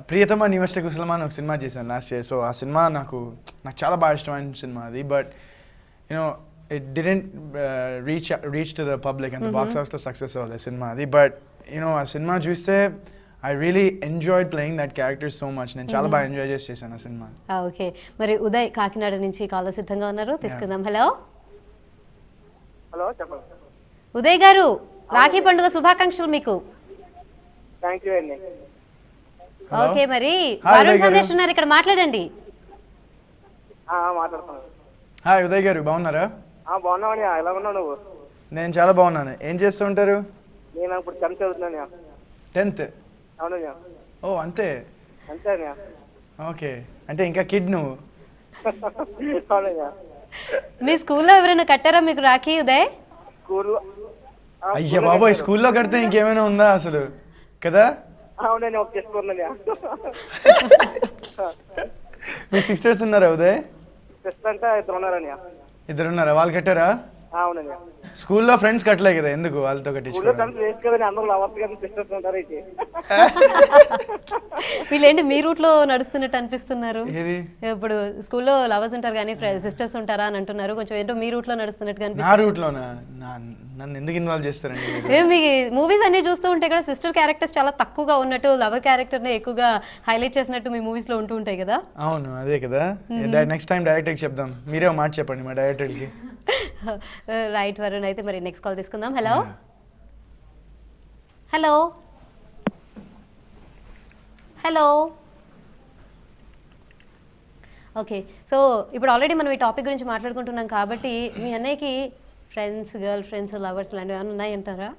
ప్రియతమ నివష్ట కుశలమా అని ఒక సినిమా చేశాను లాస్ట్ ఇయర్. సో ఆ సినిమా నాకు చాలా బాగా ఇష్టమైన సినిమా అది. But you know it didn't reach to the public and box ఆఫీస్లో సక్సెస్ అవ్వలేదు సినిమా అది. బట్ యూనో ఆ సినిమా చూస్తే I really enjoyed playing that character so much. నేను చాలా బాగా ఎంజాయ్ చేశాను ఆ సినిమా. ఓకే, మరి ఉదయ్ కాకినాడ నుంచి కాల్ సిద్ధంగా ఉన్నారు, తీసుకుందాం. హలో హలో, చెప్పండి. ఉదయ్ గారు, రాఖీ పండుగ శుభాకాంక్షలు మీకు. థ్యాంక్ యూ అండి. ఓకే, మరి Hi, వరుణ్ ఉదయ్ సందేశ్ గారు. ఉన్నారు ఇక్కడ, మాట్లాడండి. మాట్లాడుతున్నాను. హాయ్ ఉదయ్ గారు, బాగున్నారా? బాగున్నావని, ఎలా ఉన్నావు నువ్వు? నేను చాలా బాగున్నాను. ఏం చేస్తూ ఉంటారు? నేను ఇప్పుడు 10th చదువుతున్నాను. 10th? అవునయ్యా. ఓ అంతే అంతేనా? ఓకే, అంటే ఇంకా కిడ్ నువ్వు. అవునయ్యా. మీ స్కూల్లో ఎవరైనా కట్టారా మీకు రాఖీ ఉదయ్? స్కూల్లో. అయ్యా బాబోయ్, స్కూల్లో కడితే ఇంకేమైనా ఉందా అసలు కదా? అవునండి, ఒక చేసుకున్నాను. మీకు సిస్టర్స్ ఉన్నారా ఉదయ్? సిస్టర్ అంటే 2 ఉన్నారని. 2 ఉన్నారా? వాళ్ళు కట్టారా? అవునండి. స్కూల్లో ఫ్రెండ్స్ కట్టలే కదా, ఎందుకు వాళ్ళతో ఊళ్ళో కట్టించుకోవడం? కలిసి వేస్ట్ కదండి, అందరూ లవర్స్ కానీ సిస్టర్స్ ఉంటారు అయితే. వీళ్ళేంటి మీ రూట్లో నడుస్తున్నట్టు అనిపిస్తున్నారు? ఏది? ఇప్పుడు స్కూల్లో లవర్స్ ఉంటారు కానీ సిస్టర్స్ ఉంటారా అని అంటున్నారు. కొంచెం ఏంటో మీ రూట్లో నడుస్తున్నట్టుగా నా అనిపిస్తుంది. రూట్లోనా? నన్ను ఎందుకు ఇన్వాల్వ్ చేస్తారండి మీరు? మీ మూవీస్ అన్ని చూస్తూ ఉంటే కూడా సిస్టర్ క్యారెక్టర్స్ చాలా తక్కువగా ఉన్నట్టు, లవర్ క్యారెక్టర్ని ఎక్కువగా హైలైట్ చేసినట్టు మీ మూవీస్లో ఉంటూ ఉంటాయి కదా. అవును, అదే కదా. నెక్స్ట్ టైం డైరెక్టర్కి చెప్దాం, మీరే ఒక మాట చెప్పండి మా డైరెక్టర్కి. రైట్ వరుణ్, అయితే మరి నెక్స్ట్ కాల్ తీసుకుందాం. Hello hello hello. Okay, so ఇప్పుడు ఆల్రెడీ మనం ఈ టాపిక్ గురించి మాట్లాడుకుంటున్నాం కాబట్టి మీ అన్నయ్యకి ఫ్రెండ్స్, గర్ల్ ఫ్రెండ్స్, లవర్స్ లాంటివి ఏమైనా ఉన్నాయంటారా?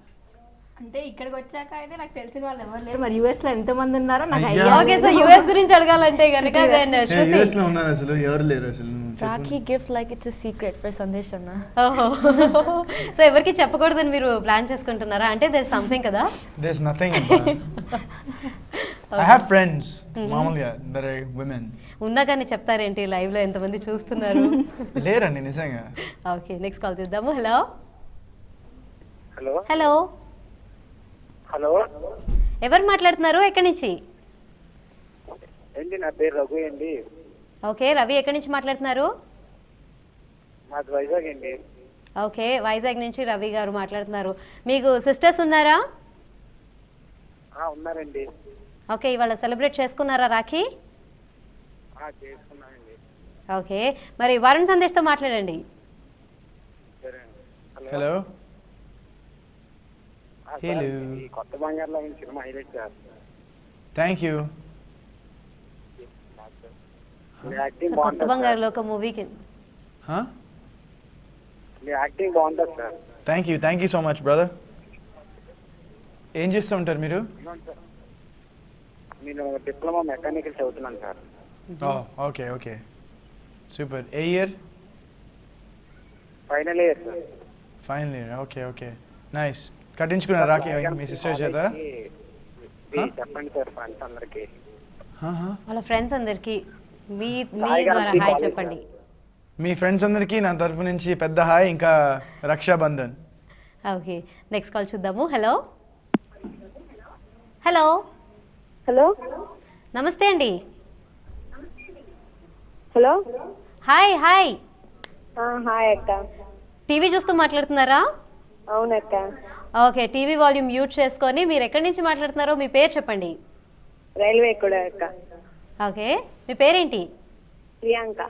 అంటే ఇక్కడికి వచ్చాక అయితే నాకు తెలిసిన వాళ్ళు ఎవరు లేరు. మరి యూఎస్లో ఎంతమంది ఉన్నారో నాకు అయ్యా. idea ఓకే, సో యూఎస్ గురించి అడగాలంటే కనుక then శృతి. యూఎస్ లో ఉన్నారు, అసలు ఎవరు లేరు అసలు. Rakhi gift like it's a secret for Sandesh Anna. ఓహో, సో ఎవరికి చెప్పకూడదని మీరు ప్లాన్ చేసుకుంటున్నారా? అంటే దేర్ సంథింగ్ కదా. There's nothing. I have friends, మామూలుగా that are women. ఉన్నా కానీ చెప్తారేంటి? లైవ్లో ఎంతమంది చూస్తున్నారు? లేరండి నిజంగా. ఓకే, నెక్స్ట్ కాల్ చూద్దాము. హలో హలో హలో, హలో ఎవరు మాట్లాడుతున్నారు? ఎక్కడి నుంచి? ఏంటి, నా పేరు రఘు అండి. ఓకే, రవి ఎక్కడి నుంచి మాట్లాడుతున్నారు? మాది వైజాగ్ అండి. ఓకే, వైజాగ్ నుంచి రవి గారు మాట్లాడుతున్నారు. మీకు సిస్టర్స్ ఉన్నారా? ఉన్నారండి. ఓకే, ఇవాళ సెలబ్రేట్ చేసుకున్నారా రాఖీ? చేసుకున్నానండి. ఓకే, మరి వరుణ్ సందేశ్తో మాట్లాడండి. సరే. హలో. హలో. ఈ కొత్త బంగారులో ఉన్న cinema highlight sir. Thank you. మీ సో యాక్టింగ్ కొత్త బాగుంటుంది బంగారులో ఒక మూవీకి. సార్. మీ యాక్టింగ్ బాగుంటుంది sir. Thank you so much brother. ఏం చేస్తూ ఉంటారు మీరు? నేను డిప్లొమా మెకానికల్ చదువుతున్నాను సార్. Okay okay, super. ఏ year? Final year sir. Final year. Okay okay, nice. కట్టించుకున్నారు రాఖీ మీ సిస్టర్ చేత? చెప్పండి సార్ ఫ్రెండ్స్ అందరికి. వాళ్ళ ఫ్రెండ్స్ అందరికి మీ హాయ్ ద్వారా గారికి హాయ్ కాల్ చెప్పండి. మీ ఫ్రెండ్స్ అందరికీ నా తరఫు నుంచి పెద్ద హాయ్, ఇంకా రక్షాబంధన్. ఓకే, నెక్స్ట్ కాల్ చూద్దాము. హలో హలో హలో నమస్తే అండి. Hello hi hi. హాయ్ అక్క. టీవీ చూస్తూ మాట్లాడుతున్నారా? అవునక్క. ఓకే, టీవీ వాల్యూమ్ మ్యూట్ చేసుకొని మీరు ఎక్కడి నుంచి మాట్లాడుతున్నారో మీ పేరు చెప్పండి. రైల్వే కూడా అక్క. ఓకే, మీ పేరేంటి? ప్రియాంక.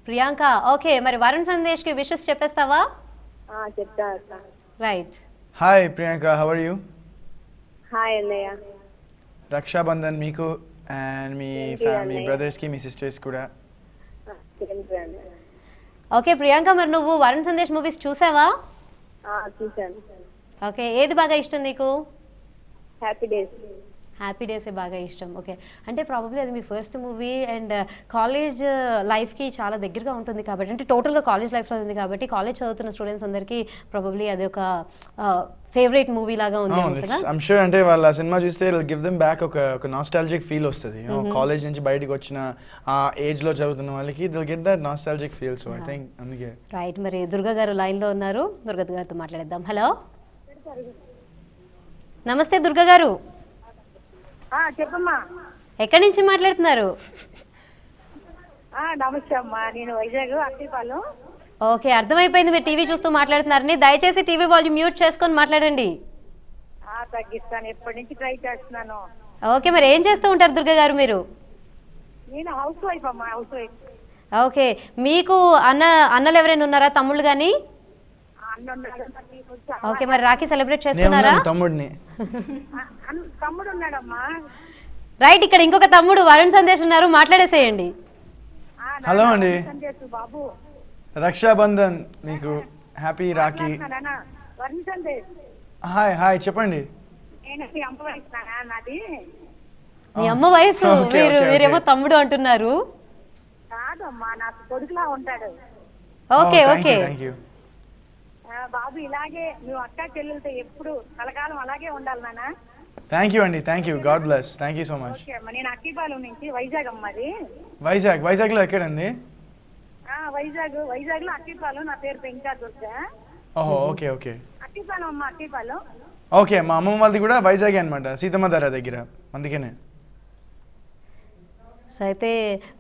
ప్రియాంక. ఓకే, మరి వరుణ్ సందేశ్కి విషెస్ చెప్పేస్తావా? చెప్తా అక్క. Right. Hi Priyanka, how are you? Hi అన్నయ్య. రక్షాబంధన్ మీకు అండ్ మీ ఫ్యామిలీ, బ్రదర్స్కి, మీ సిస్టర్స్ కూడా. ఓకే ప్రియాంక, మరి నువ్వు వరుణ్ సందేశ్ మూవీస్ చూసావా? చూసాను. ఓకే, ఏది బాగా ఇష్టం నీకు? Happy days. హ్యాపీ డేసే బాగా ఇష్టం. ఓకే, అంటే ప్రాబబ్లీ అది మీ ఫస్ట్ మూవీ అండ్ కాలేజ్ లైఫ్కి చాలా దగ్గరగా ఉంటుంది కాబట్టి, అంటే టోటల్గా కాలేజ్ లైఫ్లో ఉంది కాబట్టి కాలేజ్ చదువుతున్న స్టూడెంట్స్ అందరికీ ప్రాబబ్లీ అది ఒక ఫేవరెట్ మూవీ లాగా ఉంది కదా. ఐమ్ షూర్, అంటే వాళ్ళ సినిమా చూస్తే గివ్ దెమ్ బ్యాక్ ఒక నాస్టాలజిక్ ఫీల్ వస్తుంది. కాలేజ్ నుంచి బయటకు వచ్చిన ఆ ఏజ్లో చదువుతున్న వాళ్ళకి they'll get that nostalgic feel. So I think అందుకే. రైట్, మరి దుర్గా గారు లైన్లో ఉన్నారు, దుర్గా గారితో మాట్లాడేద్దాం. హలో నమస్తే దుర్గా గారు. చెప్పమ్మా. ఎక్కడి నుంచి మాట్లాడుతున్నారు? నమస్తే అమ్మా, నేను వైజాగ్ అట్టిపాలెం. ఓకే, అర్థమైపోయింది మీరు టీవీ చూస్తూ మాట్లాడుతున్నారని. దయచేసి టీవీ వాల్యూమ్ మ్యూట్ చేసుకొని మాట్లాడండి. తగ్గిస్తాను, ఎప్పటి నుంచి ట్రై చేస్తున్నాను. ఓకే, మరి ఏం చేస్తూ ఉంటారు దుర్గా గారు మీరు? నేను హౌస్ వైఫ్ అమ్మా, హౌస్ వైఫ్. ఓకే, మీకు అన్నలు ఎవరైనా ఉన్నారా, తమ్ముళ్ళు కానీ? ఓకే, మరి రాఖీ సెలబ్రేట్ చేసుకున్నారా? తమ్ముడిని. తమ్ముడు ఉన్నాడమ్మా. రైట్, ఇక్కడ ఇంకొక తమ్ముడు వరుణ్ సందేశ్ ఉన్నారు, మాట్లాడేసేయండి. హలో అండి. బాబు రక్షాబంధన్ మీకు happy Rakhi. Varun Sandesh. Hi hi, చెప్పండి. నేను మీ అమ్మ వయసు నాది. మీ అమ్మ వయసు, మీరేమో తమ్ముడు అంటున్నారు. కాదమ్మా, నాకు కొడుకులా ఉంటాడు. ఓకే ఓకే, బాబు ఇలాగే నువ్వు అక్క చెల్లెలతో ఎప్పుడు కలకాలం అలాగే ఉండాలి నాన్న. థ్యాంక్ యూ అండి, thank you, God bless, thank you so much. నేను అక్కిపాలెం నుంచి, వైజాగ్ అమ్మది. వైజాగ్లో ఎక్కడండి? వైజాగ్ లో అక్కిపాలెం. నా పేరు పెంకా దుర్గా. ఓహో ఓకే ఓకే అట్టిపాలెం అమ్మ, అట్టిపాలెం. ఓకే, మా అమ్మమ్మ వాళ్ళది కూడా వైజాగ్ అనమాట, సీతమ్మ ధార దగ్గర, అందుకనే. సో అయితే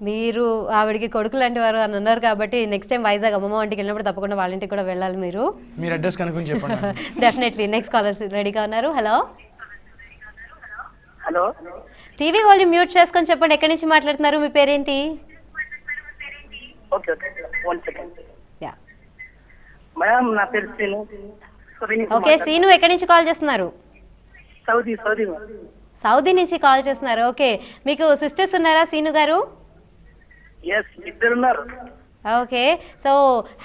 మీరు ఆవిడకి కొడుకు లాంటి వారు అని అన్నారు కాబట్టి నెక్స్ట్ టైం వైజాగ్ అమ్మమ్మ ఇంటికి వెళ్ళినప్పుడు తప్పకుండా వాళ్ళ ఇంటికి కూడా వెళ్ళాలి మీరు. మీరు అడ్రస్ కనుక్కొని చెప్పండి. డెఫినెట్లీ. నెక్స్ట్ కాలర్స్ రెడీగా ఉన్నారు. Hello hello, TV volume mute చేసుకొని చెప్పండి, ఎక్కడి నుంచి మాట్లాడుతున్నారు, మీ పేరేంటి? Okay okay, 1 second. Yeah madam నా పేరు శ్రీను. ఓకే, సీను ఎక్కడి నుంచి కాల్ చేస్తున్నారు? సౌదీ. సౌదీ నుంచి కాల్ చేస్తున్నారు. ఓకే, మీకు సిస్టర్స్ ఉన్నారా సీను గారు? ఎస్, ఇద్దరు ఉన్నారు. Okay, so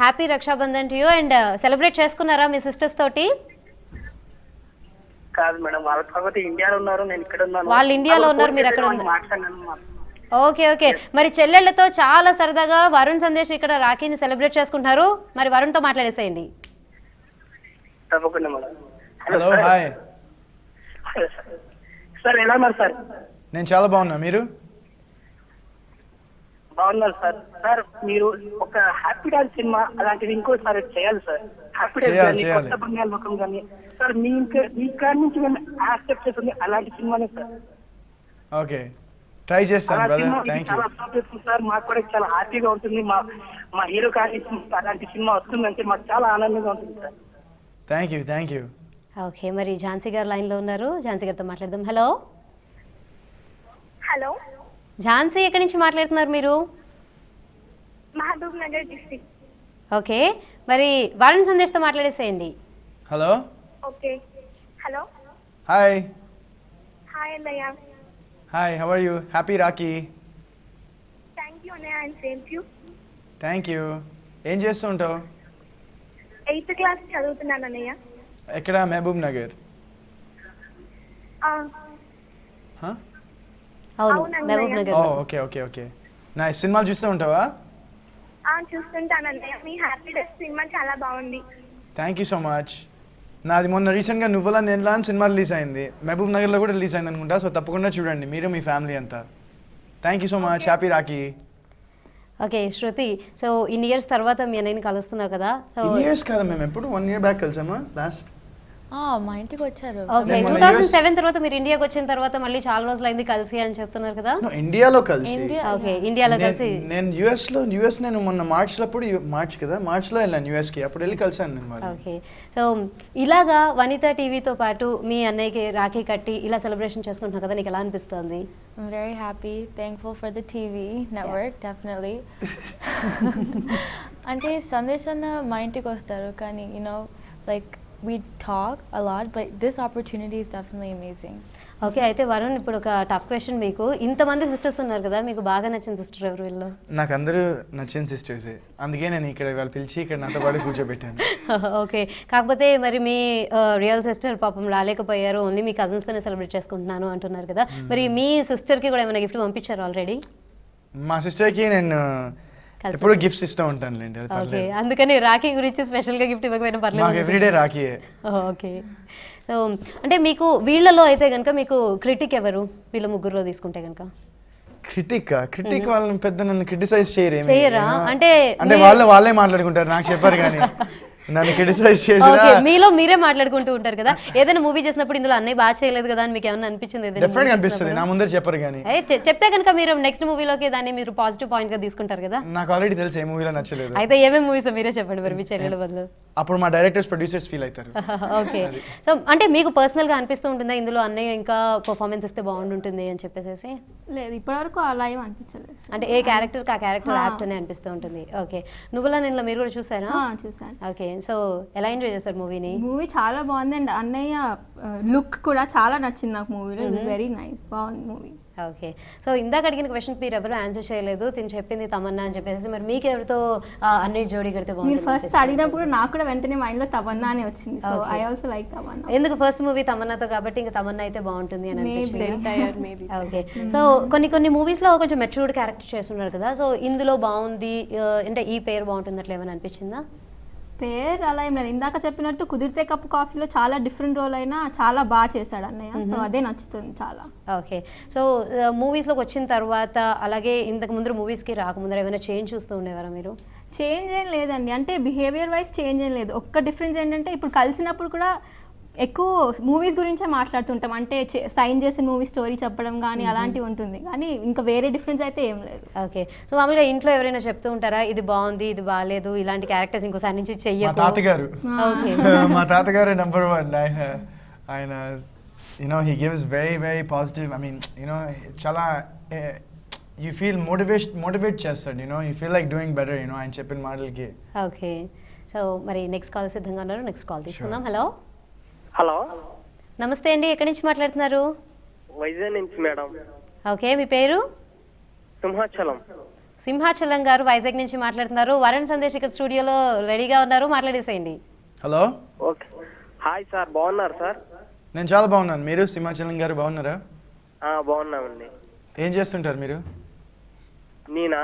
happy Rakshabandhan to you. And celebrate చేసుకున్నారా మీ సిస్టర్స్ తోటి? కాదు మేడం, వాళ్ళ కాకపోతే ఇండియాలో ఉన్నారు, నేను ఇక్కడ ఉన్నాను. వాళ్ళు ఇండియాలో ఉన్నారు, మీరు అక్కడ ఉన్నారు. మాట్లాడినాను. ఓకే ఓకే, మరి చెల్లెళ్ళతో చాలా సరదాగా వరుణ్ సందేశ్ ఇక్కడ రాఖీని సెలబ్రేట్ చేసుకుంటున్నారు, మరి వరుణ్తో మాట్లాడేసేయండి. తప్పకుండా మేడం. Hello, hi. సార్ ఎలా ఉన్నారు సార్? నేను చాలా బాగున్నా, మీరు? బాగున్నారు సార్. సార్ మీరు ఒక హ్యాపీ డాన్స్ సినిమా అలాంటిది ఇంకోసారి చేయాలి సార్. హ్యాపీ డాన్స్ చేయాలి, కానీ చేయాలి. కొత్త బంగాళ ముఖం కానీ సార్, మీ కాడి నుంచి మేము యాక్సెప్ట్ చేస్తుంది అలాంటి సినిమానే సార్. ఓకే, ట్రై చేస్తాను అలాంటి బ్రదర్, సినిమా థ్యాంక్ యూ. చాలా సూపర్ సార్. మాకు కూడా చాలా హ్యాపీగా ఉంటుంది. మా హీరో కాడి నుంచి అలాంటి సినిమా వస్తుందంటే మాకు చాలా ఆనందంగా ఉంటుంది సార్. Thank you. ఓకే, మరి ఝాన్సీ గారు లైన్లో ఉన్నారు, ఝాన్సీ గారితో మాట్లాడదాం. హలో హలో, ఝాన్సీ, ఎక్కడి నుంచి మాట్లాడుతున్నారు మీరు? మహబూబ్ నగర్ డిస్ట్రిక్ట్. ఓకే, మరి వరుణ్ సందేశ్తో మాట్లాడేసేయండి. Hello, okay. Hello, hi. Hi అన్నయ్య. Hi, how are you? Happy rakhi. Thank you అన్నయ్య, and same to you. Thank you. ఏం చేస్తూ ఉంటావు? 8th క్లాస్ చదువుతున్నాను అన్నయ్య. ఎక్కడ? మహబూబ్ నగర్. అవును, అవునన్నయ్య. మహబూబ్ నగర్. ఓకే. నా సినిమాలు చూస్తూ ఉంటావా? చూస్తుంటాను అన్నయ్య. మీ హ్యాపీ డేస్ సినిమా చాలా బాగుంది. Thank you so much. నాది మొన్న రీసెంట్గా నువ్వులా నేనులా అని సినిమా రిలీజ్ అయింది, మహబూబ్ నగర్లో కూడా రిలీజ్ అయింది అనుకుంటా. సో తప్పకుండా చూడండి, మీరు మీ ఫ్యామిలీ అంతా. Thank you so much. Happy Rakhi. Okay Shruti, so ఇన్ని ఇయర్స్ తర్వాత మీ అన్నయ్యని కలుస్తున్నావు కదా, సో ఇన్ని ఇయర్స్ కాదు, మేము ఎప్పుడు 1 year బ్యాక్ కలిసామా లాస్ట్. మా ఇంటికి వచ్చారు. ఓకే, నేను మొన్న 2007 తర్వాత మీరు ఇండియాకి వచ్చిన తర్వాత మళ్ళీ చాలా రోజులు అయింది కలిసి అని చెప్తున్నారు కదా. ఇండియాలో కలిసి. ఓకే, ఇండియాలో కలిసి. నేను యుఎస్ నేను మొన్న మార్చ్లో వెళ్ళాను యుఎస్కి, అప్పుడు వెళ్ళి కలిసాను నేను మరి. ఓకే, సో ఇలాగా వనిత టీవీతో పాటు మీ అన్నయ్యకి రాఖీ కట్టి ఇలా సెలబ్రేషన్ చేసుకుంటున్నావు కదా, నీకు ఎలా అనిపిస్తుంది? I'm very happy, thankful for the TV network, definitely. అంటే సందేశ్ అన్న మా ఇంటికి వస్తారు, కానీ like we talk a lot, but this opportunity is definitely amazing. Okay, అయితే వరుణ్, ఇప్పుడు ఒక టఫ్ క్వశ్చన్ మీకు. ఇంతమంది సిస్టర్స్ ఉన్నారు కదా, మీకు బాగా నచ్చిన సిస్టర్ ఎవరు వీళ్ళు? నాకు అందరూ నచ్చిన సిస్టర్సే, అందుకే నేను ఇక్కడ వాళ్ళు పిలిచి ఇక్కడ నాతో పాటు కూర్చోబెట్టాను. ఓకే, కాకపోతే మరి మీ రియల్ సిస్టర్ పాపం రాలేకపోయారు, ఓన్లీ మీ కజిన్స్తోనే సెలబ్రేట్ చేసుకుంటున్నాను అంటున్నారు కదా, మరి మీ సిస్టర్కి కూడా ఏమైనా గిఫ్ట్ పంపించారు ఆల్రెడీ? మా సిస్టర్కి నేను ఎప్పుడు గిఫ్ట్స్ ఇస్తూ ఉంటానులేండి, అది ఓకే, పర్లేదు. అందుకని రాఖీ గురించి స్పెషల్గా గిఫ్ట్ ఇవ్వకపోయినా మాకు పర్లేదు. ఎవ్రీడే రాఖీయే. ఓకే, సో అంటే మీకు వీళ్ళలో అయితే కనుక మీకు క్రిటిక్ ఎవరు, వీళ్ళ ముగ్గురులో తీసుకుంటే కనుక? క్రిటిక్ వాళ్ళని పెద్ద నన్ను క్రిటిసైజ్ చేయరా? అంటే వాళ్ళే మాట్లాడుకుంటారు, నాకు చెప్పారు కానీ నన్ను క్రిటిసైజ్ చేసి. ఓకే, మీలో మీరే మాట్లాడుకుంటూ ఉంటారు కదా, ఏదైనా మూవీ చేసినప్పుడు ఇందులో అన్నయ్య బాగా చేయలేదు కదా అని మీకు ఏమైనా అనిపించింది? డెఫినెట్ గా అనిపిస్తుంది, నా ముందర చెప్పరు కానీ. చెప్తే కనుక మీరు నెక్స్ట్ మూవీలోకి దాన్ని మీరు పాజిటివ్ పాయింట్ గా తీసుకుంటారు కదా. నాకు ఆల్రెడీ తెలుసు ఏ మూవీలో నచ్చలేదు. అయితే ఏమేమి మూవీస్ మీరే చెప్పండి మరి, మీ చెల్లెల బదులు. అప్పుడు మా డైరెక్టర్స్ ప్రొడ్యూసర్స్ ఫీల్ అవుతారు. ఓకే, సో అంటే మీకు పర్సనల్ గా అనిపిస్తూ ఉంటుందా ఇందులో అన్నయ్య ఇంకా పర్ఫార్మెన్స్ ఇస్తే బాగుంటుంది అని చెప్పేసి? లేదు, ఇప్పటివరకు అలా ఏం అనిపించలేదు. అంటే ఏ క్యారెక్టర్ ఆ క్యారెక్టర్ యాప్ట్ అని అనిపిస్తూ ఉంటుంది. ఓకే, నువ్వులా నేను మీరు కూడా చూసారా? చూసాను. ఓకే, సో ఎలా ఎంజాయ్ చేస్తారు మూవీని? మూవీ చాలా బాగుంది, అండ్ అన్నయ్య లుక్ కూడా చాలా నచ్చింది నాకు మూవీలో. ఇట్ వాస్ వెరీ నైస్, బాగుంది మూవీ. ఓకే, సో ఇందాక అడిగిన క్వశ్చన్ మీరు ఎవరు ఆన్సర్ చేయలేదు, తిని చెప్పింది తమన్నా అని చెప్పేసి, మరి మీకు ఎవరితో అన్నయ్య జోడీ కడితే మీరు బాగుంటుంది? ఫస్ట్ అడిగినప్పుడు నాకు కూడా వెంటనే మైండ్ లో తమన్నా అని వచ్చింది. So I also like Tamannaah. ఎందుకు? ఫస్ట్ మూవీ తమన్నాతో కాబట్టి ఇంకా తమన్నా అయితే బాగుంటుంది అని అనిపించింది. మేబీ. ఓకే, సో కొన్ని మూవీస్ లో కొంచెం మెచ్యూర్డ్ క్యారెక్టర్ చేస్తున్నారు కదా, సో ఇందులో బాగుంది అంటే ఈ పేరు బాగుంటుంది అట్లా ఏమైనా అనిపించిందా? పేరు అలా ఏం లేదు, ఇందాక చెప్పినట్టు కుదిరితే కప్పు కాఫీలో చాలా డిఫరెంట్ రోల్ అయినా చాలా బాగా చేశాడు అన్నయ్య. సో అదే నచ్చుతుంది చాలా. ఓకే, సో మూవీస్లోకి వచ్చిన తర్వాత అలాగే ఇంతకు ముందు మూవీస్కి రాకముందర ఏమైనా చేంజ్ చూస్తూ ఉండేవారా మీరు? చేంజ్ ఏం లేదండి, అంటే బిహేవియర్ వైజ్ చేంజ్ ఏం లేదు. ఒక్క డిఫరెన్స్ ఏంటంటే ఇప్పుడు కలిసినప్పుడు కూడా ఎక్కువ మూవీస్ గురించే మాట్లాడుతుంటాం, అంటే సైన్ చేసిన మూవీ స్టోరీ చెప్పడం కానీ అలాంటివి ఉంటుంది, కానీ ఇంకా వేరే డిఫరెన్స్ అయితే ఏం లేదు. ఓకే, సో మామూలుగా ఇంట్లో ఎవరైనా చెప్తూ ఉంటారా ఇది బాగుంది ఇది బాగాలేదు ఇలాంటి క్యారెక్టర్స్ ఇంకోసారి నుంచి మా చెయ్యకు? తాతగారు ఓకే. మా తాతగారు నెంబర్ 1. ఆయన you know he gives very very positive. I mean you know చాలా యూ ఫీల్ మోటివేట్ చేస్తాడు. You know you feel like doing better you know ఆయన చెప్పిన మాటలకి. ఓకే, సో మరి నెక్స్ట్ కాల్ సిద్ధంగా ఉన్నారు, నెక్స్ట్ కాల్ తీసుకుందాం. హలో హలో, నమస్తే అండి, ఎక్కడి నుంచి మాట్లాడుతున్నారు? వైజాగ్ నుంచి మేడం. ఓకే, మీ పేరు? సింహాచలం. సింహాచలం గారు వైజాగ్ నుంచి మాట్లాడుతున్నారు. వరుణ్ సందేశ్ ఇక్కడ స్టూడియోలో రెడీగా ఉన్నారు, మాట్లాడేసేయండి. Hello, okay. హాయ్ సార్, బాగున్నారు సార్? నేను చాలా బాగున్నాను. మీరు సింహాచలం గారు బాగున్నారా? బాగున్నామండి. ఏం చేస్తుంటారు మీరు? నేనా?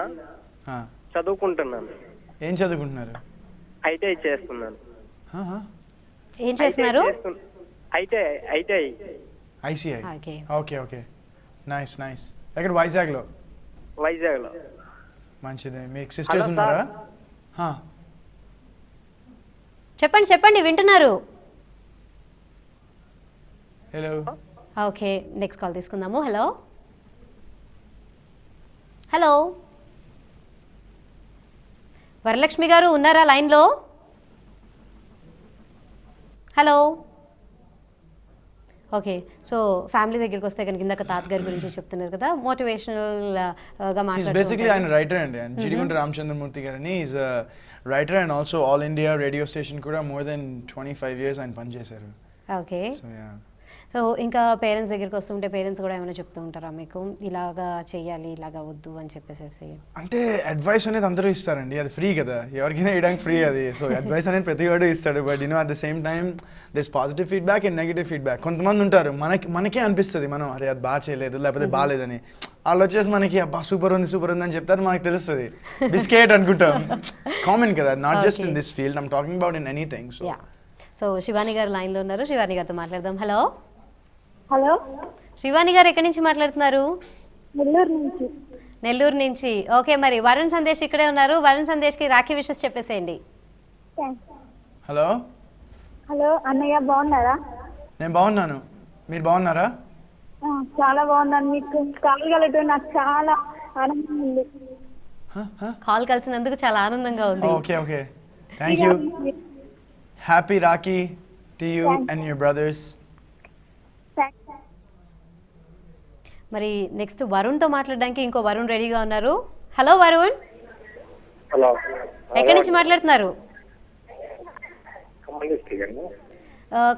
ఆ, చదువుకుంటున్నాను. ఏం చదువుకుంటున్నారు? ఐటీఐ చేస్తున్నాను. ఏం చేస్తున్నారు? ITI. ICI. Okay. Okay okay, nice nice. ఎక్కడ? వైజాగ్లో. వైజాగ్లో. మంచిది. మీకు సిస్టర్స్ హలో, ఉన్నారా? చెప్పండి చెప్పండి, వింటున్నారు. హలో. ఓకే, నెక్స్ట్ కాల్ తీసుకుందాము. హలో హలో, వరలక్ష్మి గారు ఉన్నారా లైన్లో? హలో. ఓకే, సో ఫ్యామిలీ దగ్గరికి వస్తే కనుక ఇందాక తాతగారి గురించి చెప్తున్నారు కదా, మోటివేషనల్గా బేసిక్లీ ఆయన మాట్లాడుతూ రైటర్ అండి. ఆయన జిడిగుంట రామచంద్రమూర్తి గారని is writer and also all India radio station కూడా మోర్ దెన్ 25 years ఆయన పనిచేశారు. Okay, so yeah. సో ఇంకా పేరెంట్స్ దగ్గరికి వస్తుంటే పేరెంట్స్ కూడా ఏమైనా చెప్తూ ఉంటారా మీకు, ఇలాగా చెయ్యాలి ఇలాగా వద్దు అని చెప్పేసి? అంటే అడ్వైస్ అనేది అందరూ ఇస్తారండి, అది ఫ్రీ కదా, ఎవరికైనా ఇవ్వడానికి ఫ్రీ అది. సో అడ్వైస్ అనేది ప్రతి వాడు ఇస్తాడు, but you know at the same time this positive feedback and negative feedback. కొంతమంది ఉంటారు మనకే అనిపిస్తుంది మనం అరే అది బాగా చేయలేదు లేకపోతే బాగాలేదని, వాళ్ళు వచ్చేసి మనకి అబ్బా సూపర్ ఉంది అని చెప్తారు, మనకు తెలుస్తుంది బిస్కెట్ అనుకుంటాం. కామన్ కదా, not just in this field, I'm talking about in anything. So Shivani గారు లైన్లో ఉన్నారు, శివాని గారితో మాట్లాడదాం. హలో హలో, శివాని గారు ఎక్కడి నుంచి మాట్లాడుతున్నారు? నెల్లూరు నుంచి. నెల్లూరు నుంచి. ఓకే, మరి వరుణ్ సందేశ్ ఇక్కడే ఉన్నారు, వరుణ్ సందేశ్కి రాఖీ విషెస్ చెప్పేసేయండి. హలో. హలో అన్నయ్య, బాగున్నారా? నేను బాగున్నాను, మీరు బాగున్నారా? చాలా బాగున్నాను. మీకు కాల్ కలగటం నాకు చాలా ఆనందంగా ఉంది. కాల్ కలిసినందుకు చాలా ఆనందంగా ఉంది. Okay okay, thank you. Happy Rakhi to you and your brothers. మరి నెక్స్ట్ వరుణ్తో మాట్లాడడానికి ఇంకో వరుణ్ రెడీగా ఉన్నారు. హలో వరుణ్. హలో, ఎక్కడి నుంచి మాట్లాడుతున్నారు?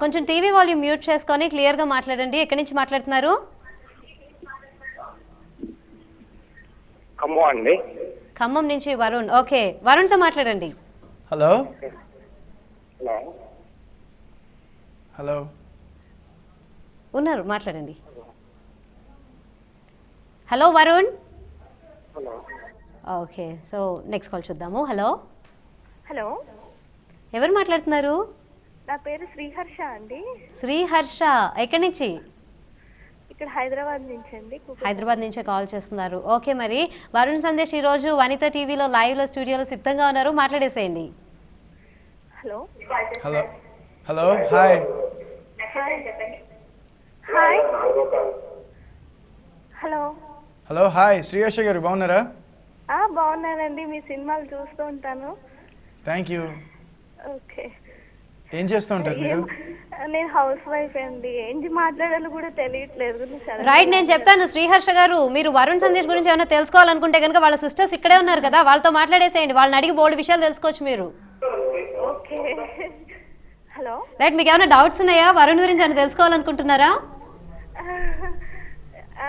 కొంచెం టీవీ వాల్యూమ్ మ్యూట్ చేసుకొని క్లియర్గా మాట్లాడండి. ఎక్కడి నుంచి మాట్లాడుతున్నారు? ఖమ్మం అండి. ఖమ్మం నుంచి వరుణ్. ఓకే, వరుణ్తో మాట్లాడండి. హలో. హలో. హలో. ఉన్నారు, మాట్లాడండి. Hello Varun. Hello. Okay, so next call చూద్దాము. హలో. హలో, ఎవరు మాట్లాడుతున్నారు? నా పేరు శ్రీహర్ష అండి. శ్రీహర్ష, ఎక్కడి నుంచి? ఇక్కడ హైదరాబాద్ నుంచి అండి. హైదరాబాద్ నుంచే కాల్ చేస్తున్నారు. ఓకే, మరి వరుణ్ సందేశ్ ఈరోజు వనిత టీవీలో లైవ్లో స్టూడియోలో సిద్ధంగా ఉన్నారు, మాట్లాడేసేయండి. Hello. Hello. Hello. Hi. Hi. Hello. Hello hi, Sriharsha గారు బాగున్నారా? బాగున్నానండి, మీ సినిమాలు చూస్తూ ఉంటాను. Thank you. ఓకే. ఏం చేస్తూ ఉంటారు మీరు? నేను హౌస్ వైఫ్ అండి, ఏంటి మాట్లాడాలో కూడా తెలియట్లేదు. రైట్, నేను చెప్తాను శ్రీహర్ష గారు, మీరు వరుణ్ సందేశ్ గురించి ఏమైనా తెలుసుకోవాలనుకుంటే కనుక వాళ్ళ సిస్టర్స్ ఇక్కడే ఉన్నారు కదా, వాళ్ళతో మాట్లాడేసేయండి, వాళ్ళని అడిగి బోల్డ్ విషయాలు తెలుసుకోవచ్చు మీరు. ఓకే. హలో. రైట్, మీకు ఏమైనా డౌట్స్ ఉన్నాయా? వరుణ్ గురించి ఏమైనా తెలుసుకోవాలనుకుంటున్నారా?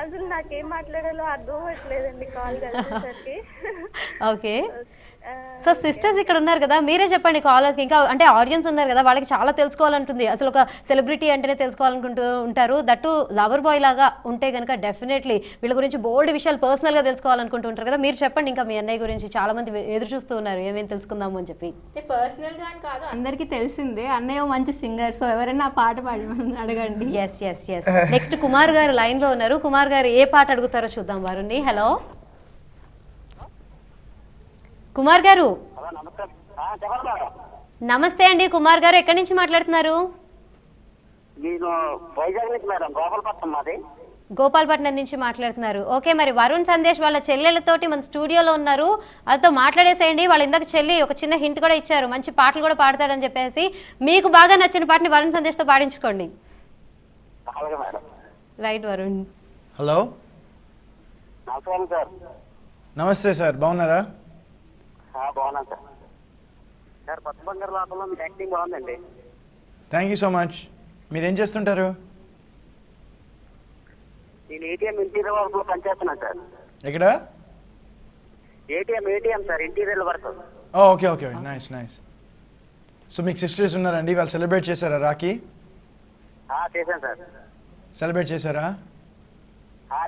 అసలు నాకేం మాట్లాడాలో అర్థం అవ్వట్లేదండి కాల్ కలిసేసరికి. ఓకే, సో సిస్టర్స్ ఇక్కడ ఉన్నారు కదా, మీరే చెప్పండి కాలర్స్కి, ఇంకా అంటే ఆడియన్స్ ఉన్నారు కదా, వాళ్ళకి చాలా తెలుసుకోవాలంటుంది. అసలు ఒక సెలబ్రిటీ అంటేనే తెలుసుకోవాలనుకుంటూ ఉంటారు, దట్టు లవర్ బాయ్ లాగా ఉంటే కనుక డెఫినెట్లీ వీళ్ళ గురించి బోల్డ్ విషయాలు పర్సనల్గా తెలుసుకోవాలనుకుంటూ ఉంటారు కదా. మీరు చెప్పండి ఇంకా మీ అన్నయ్య గురించి, చాలా మంది ఎదురు చూస్తూ ఉన్నారు ఏమేమి తెలుసుకుందాము అని చెప్పి. పర్సనల్ గా అని కాదు, అందరికీ తెలిసిందే అన్నయ్య మంచి సింగర్. సో ఎవరైనా ఆ పాట పాడమని అడగండి. Yes yes yes next Kumar గారు లైన్లో ఉన్నారు. కుమార్ గారు ఏ పాట అడుగుతారో చూద్దాం వారుని. హలో కుమార్ గారు. నమస్తే అండి కుమార్ గారు, ఎక్కడి నుంచి మాట్లాడుతున్నారు? నేను వైజాగ్ నుంచి మేడం, గోపాలపట్నం మాది. గోపాలపట్నం నుంచి మాట్లాడుతున్నారు. ఓకే, మరి వరుణ్ సందేశ్ వాళ్ళ చెల్లెళ్ళతోటి మన స్టూడియోలో ఉన్నారు, వాళ్ళతో మాట్లాడేసేయండి. వాళ్ళు ఇందాక చెల్లి ఒక చిన్న హింట్ కూడా ఇచ్చారు, మంచి పాటలు కూడా పాడతాడని చెప్పేసి. మీకు బాగా నచ్చిన పాటని వరుణ్ సందేశ్తో పాడించుకోండి. రైట్ వరుణ్. హలో నమస్కారం సార్. నమస్తే సార్, బాగున్నారా? బాగున్నాను సార్. సార్ కొత్త బంగారు లోపల మీ యాక్టింగ్ బాగుందండి. Thank you so much. మీరేం చేస్తుంటారు? నేను ఏటీఎం ఇంటీరియర్ వర్క్ లో పనిచేస్తున్నాను సార్. ఎక్కడ? ATM sir, interior work. Okay okay, nice nice. So మీకు సిస్టర్స్ ఉన్నారండి, వాళ్ళు సెలబ్రేట్ చేశారా రాఖీ? చేశాను సార్. సెలబ్రేట్ చేశారా?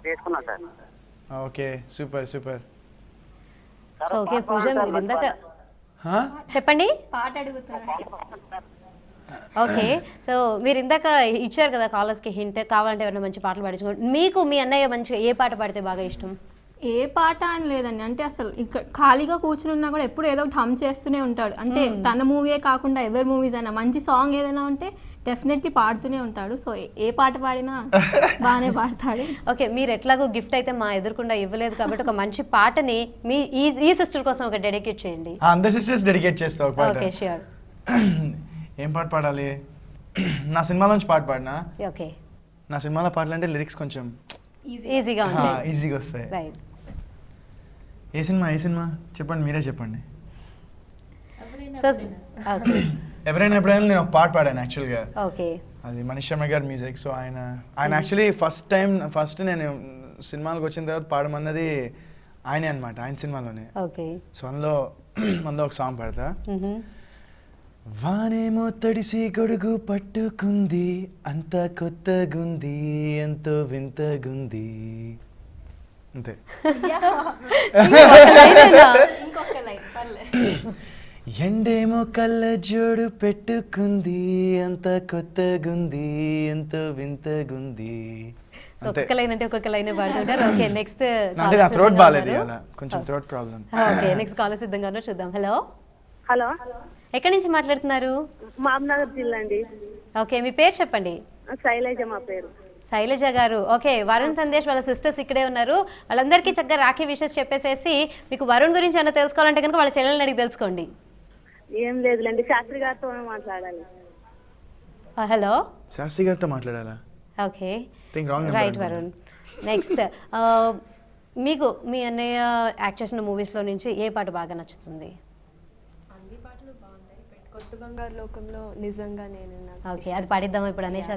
చేసుకున్నాను sir. Okay, super super. So okay Pooja, మీరు ఇందాక చెప్పండి. పాట అడుగుతారు. ఓకే, సో మీరు ఇందాక ఇచ్చారు కదా కాలర్స్కి హింట్, కావాలంటే ఎవరైనా మంచి పాటలు పాడించుకోండి. మీకు మీ అన్నయ్య మంచిగా ఏ పాట పాడితే బాగా ఇష్టం? ఏ పాట అని లేదండి, అంటే అసలు ఇక్కడ ఖాళీగా కూర్చుని ఉన్నా కూడా ఎప్పుడు ఏదో ఒకటి హమ్ చేస్తూనే ఉంటాడు. అంటే తన మూవీయే కాకుండా ఎవరి మూవీస్ అయినా మంచి సాంగ్ ఏదైనా ఉంటే డెఫినెట్లీ పాడుతూనే ఉంటాడు. సో ఏ పాట పాడినా బాగానే పాడతాడు. ఓకే, మీరు ఎట్లాగో గిఫ్ట్ అయితే మా ఎదురుకుండా ఇవ్వలేదు కాబట్టి ఒక మంచి పాటని మీ ఈ సిస్టర్ కోసం ఒక డెడికేట్ చేయండి. అందరు సిస్టర్స్ డెడికేట్ చేస్తా ఒక పాట. Okay sure. ఏం పాట పాడాలి? నా సినిమాలోంచి పాట పాడినా. ఓకే, నా సినిమాలో పాటలు అంటే లిరిక్స్ కొంచెం ఈజీగా ఉంటాయి. ఈజీగా వస్తాయి. రైట్. ఏ సినిమా చెప్పండి, మీరే చెప్పండి. సో ఓకే, ఎవరైనా ఎప్పుడైనా నేను ఒక పాట పాడాను యాక్చువల్గా. ఓకే, అది మనీష్ శర్మ గారి మ్యూజిక్. సో ఆయన యాక్చువల్లీ ఫస్ట్ నేను సినిమాలకు వచ్చిన తర్వాత పాడమన్నది ఆయనే అనమాట, ఆయన సినిమాలోనే. ఓకే, సో అందులో ఒక సాంగ్ పాడతా. వానేమో తడిసి గొడుగు పట్టుకుంది, అంత కొత్తగుంది, ఎంతో వింతగుంది, అంతే. ఇంకొక లైన్ పర్లే. ఎండేమో కళ్ళ జోడు పెట్టుకుంది, అంత కొత్తగుంది, ఎంతో వింతగుంది. సో ఒక్కొక్క లైన్ అంటే ఒక్కొక్క లైన్ పాడుతుంటారు. ఓకే, నెక్స్ట్ అంటే నా థ్రోట్ బాగాలేదు అలా, కొంచెం throat problem. Okay, next caller సిద్ధంగా ఉన్నారు, చూద్దాం. హలో హలో, ఎక్కడి నుంచి మాట్లాడుతున్నారు? మహబూబ్నగర్ జిల్లా అండి. ఓకే, మీ పేరు చెప్పండి. శైలజ మా పేరు. శైలజ గారు. ఓకే, వరుణ్ సందేశ్ వాళ్ళ సిస్టర్స్ ఇక్కడే ఉన్నారు, వాళ్ళందరికీ చక్కగా రాఖీ విషెస్ చెప్పేసేసి మీకు వరుణ్ గురించి ఏమైనా తెలుసుకోవాలంటే కనుక వాళ్ళ చెల్లెల్ని అడిగి తెలుసుకోండి. ఏం లేదులేండి, శాస్త్రి గారితో మాట్లాడాలి. హలో, శాస్త్రి గారితో మాట్లాడాలా? Okay wrong right Varun. Next మీకు మీ అన్నయ్య యాక్ట్ చేసిన మూవీస్లో నుంచి ఏ పాట బాగా నచ్చుతుంది? అన్ని పాటలు బాగున్నాయి, కొత్త బంగారు లోకంలో నిజంగా నేను. ఓకే, అది పాడిద్దామా ఇప్పుడు అనేసి?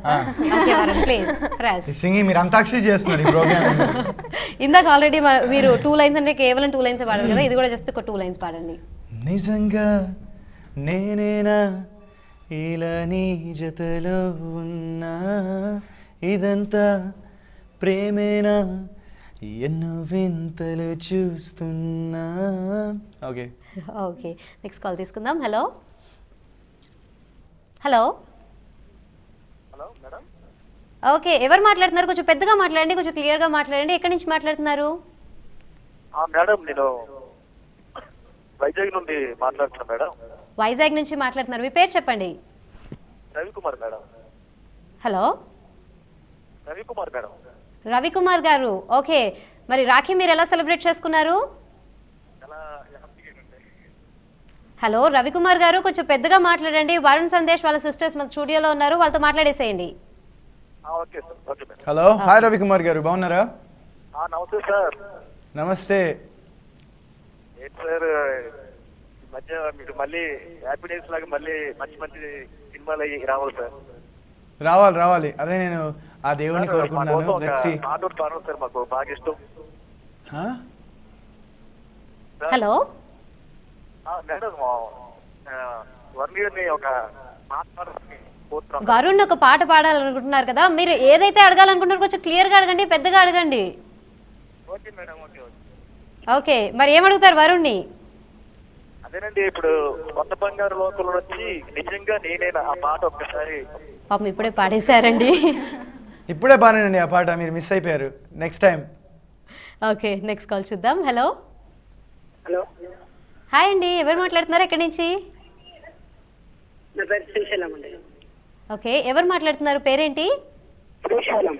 Okay Varun please press. Singing మీరు అంతాక్షరి చేస్తున్నారు ఈ ప్రోగ్రామ్. ఇందాక ఆల్రెడీ మీరు 2 లైన్స్ అంటే కేవలం 2 లైన్స్ పాడారు కదా, ఇది కూడా జస్ట్ ఒక 2 లైన్స్ పాడండి. నిజంగా నేనేనా ఇలా నీ జతలో ఉన్నా, ఇదంతా ప్రేమేనా, ఎన్నో వింతలు చూస్తున్నా. ఓకే ఓకే, నెక్స్ట్ కాల్ తీసుకుందాం. హలో హలో ఓకే, ఎవరు మాట్లాడుతున్నారు? కొంచెం పెద్దగా మాట్లాడండి, కొంచెం క్లియర్గా మాట్లాడండి. ఎక్కడి నుంచి మాట్లాడుతున్నారు? మేడం నేను వైజాగ్ నుండి మాట్లాడుతున్నాను మేడం. వైజాగ్ నుంచి మాట్లాడుతున్నారు, మీ పేరు చెప్పండి. Ravikumar madam. Hello Ravikumar madam. Ravikumar గారు. ఓకే, మరి రాఖీ మీరు ఎలా సెలబ్రేట్ చేసుకున్నారు? హలో రవికుమార్ గారు, కొంచెం పెద్దగా మాట్లాడండి. వరుణ్ సందేశ్ వాళ్ళ సిస్టర్స్ మన స్టూడియోలో ఉన్నారు, వాళ్ళతో మాట్లాడేసేయండి. Okay sir. Okay madam. Hello, hi Ravikumar గారు, బాగున్నారా? నమస్తే సార్. నమస్తే. ఏంటి సార్ ఈ మధ్య మీరు మళ్ళీ హ్యాపీ డేస్ లాగా మళ్ళీ మంచి మంచి సినిమాలు రావాలి సార్. రావాలి, అదే నేను ఆ దేవుని కోరుకున్నాను. Let's see. సార్ మాకు బాగా ఇష్టం. హలో మేడం వర్ణీయుని ఒక మాట్లాడాలని కోరుతున్నాం. వరుణ్ ఒక పాట పాడాలనుకుంటున్నారు కదా, మీరు ఏదైతే అడగాలనుకుంటున్నారో కొంచెం క్లియర్గా అడగండి, పెద్దగా అడగండి. Okay madam, okay okay. Okay, మరి ఏమడుగుతారు వరుణ్ని? అదేనండి, ఇప్పుడు కొత్త బంగారు లోకంలో వచ్చి నిజంగా నేనేనా ఆ పాట ఒక్కసారి. పాపం ఇప్పుడే పాడేశారండి. ఇప్పుడే పాడండి ఆ పాట, మీరు మిస్ అయిపోయారు. Next time. Okay, next call చూద్దాం. హలో హలో, హాయ్ అండి, ఎవరు మాట్లాడుతున్నారు, ఎక్కడి నుంచి? నా పేరు శ్రీశైలం అండి. ఓకే, ఎవరు మాట్లాడుతున్నారు, పేరేంటి? శ్రీశైలం.